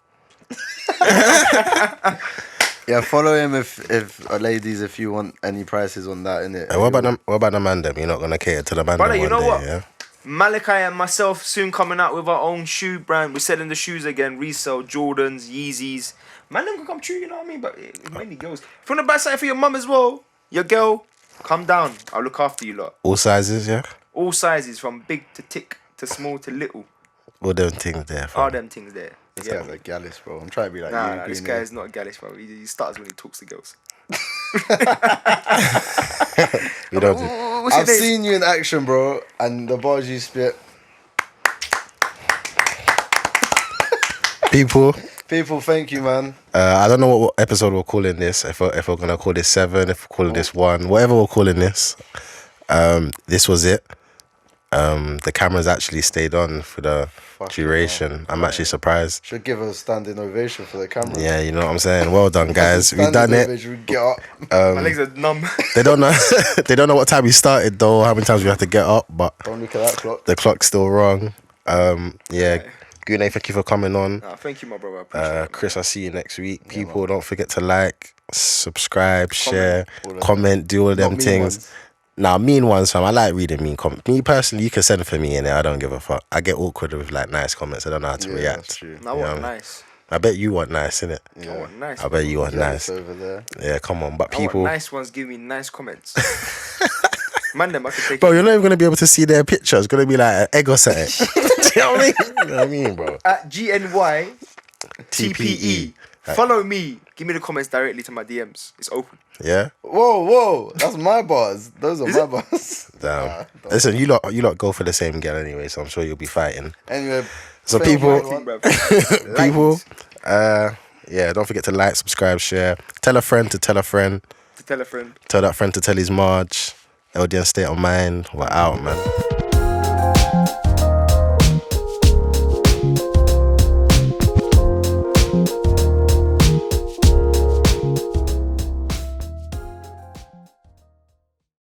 Yeah, follow him if ladies, if you want any prices on that, innit? What about the man them? You're not gonna cater to the man Brother, them you one know day, what? yeah? Malachi and myself soon coming out with our own shoe brand. We're selling the shoes again, resell Jordans, Yeezys. Man, them can come true, you know what I mean? But it's mainly girls. If you want to buy something for your mum as well, your girl, come down. I'll look after you lot. All sizes, yeah? All sizes, from big to thick to small to little. All them things there. All Fam. them things there. This Yeah. guy's a gallus, bro. I'm trying to be like Nah, you, this Guney. guy is not a gallish, bro. He stutters when he talks to girls. You know, What's your I've name? seen you in action, bro, and the bars you spit. people. People, thank you, man. I don't know what episode we're calling this. If we're gonna call this 7, if we're calling this 1, whatever we're calling this. This was it. The cameras actually stayed on for the duration. I'm actually surprised. Should give a standing ovation for the camera. Yeah, you know what I'm saying. Well done, guys. We've done it. Ovation, we get up. My legs are numb. They don't know. They don't know what time we started though. How many times we have to get up, but Don't look at that clock. the clock's still wrong. Yeah. Guney, thank you for coming on. Nah, thank you, my brother. I appreciate it. Chris, I'll see you next week. People, don't forget to like, subscribe, share, all of comment, do all them Not mean things. ones. Nah, mean ones, fam. I like reading mean comments. Me personally, you can send for me in there. I don't give a fuck. I get awkward with like nice comments. I don't know how to Yeah, react. that's true. Now You know what? what I mean? Nice. I bet you want nice, innit? I want nice. I bet you want Jealous nice. over there. Yeah, come on. But I want people, nice ones give me nice comments. Man, them I can take. bro, you're not even gonna be able to see their picture. It's gonna be like an egg or something. Do you know what I mean? You know what I mean, bro? At GNY TPE. TPE. Follow me. Give me the comments directly to my DMs. It's open. Yeah. Whoa, that's my bars. Those are my bars. Damn. Listen, you lot go for the same girl anyway, so I'm sure you'll be fighting. Anyway, So thank people- you, everyone. People, yeah, don't forget to like, subscribe, share. Tell a friend to tell a friend. To tell a friend. Tell that friend to tell his Marge. LDN State of Mind. We're out, man.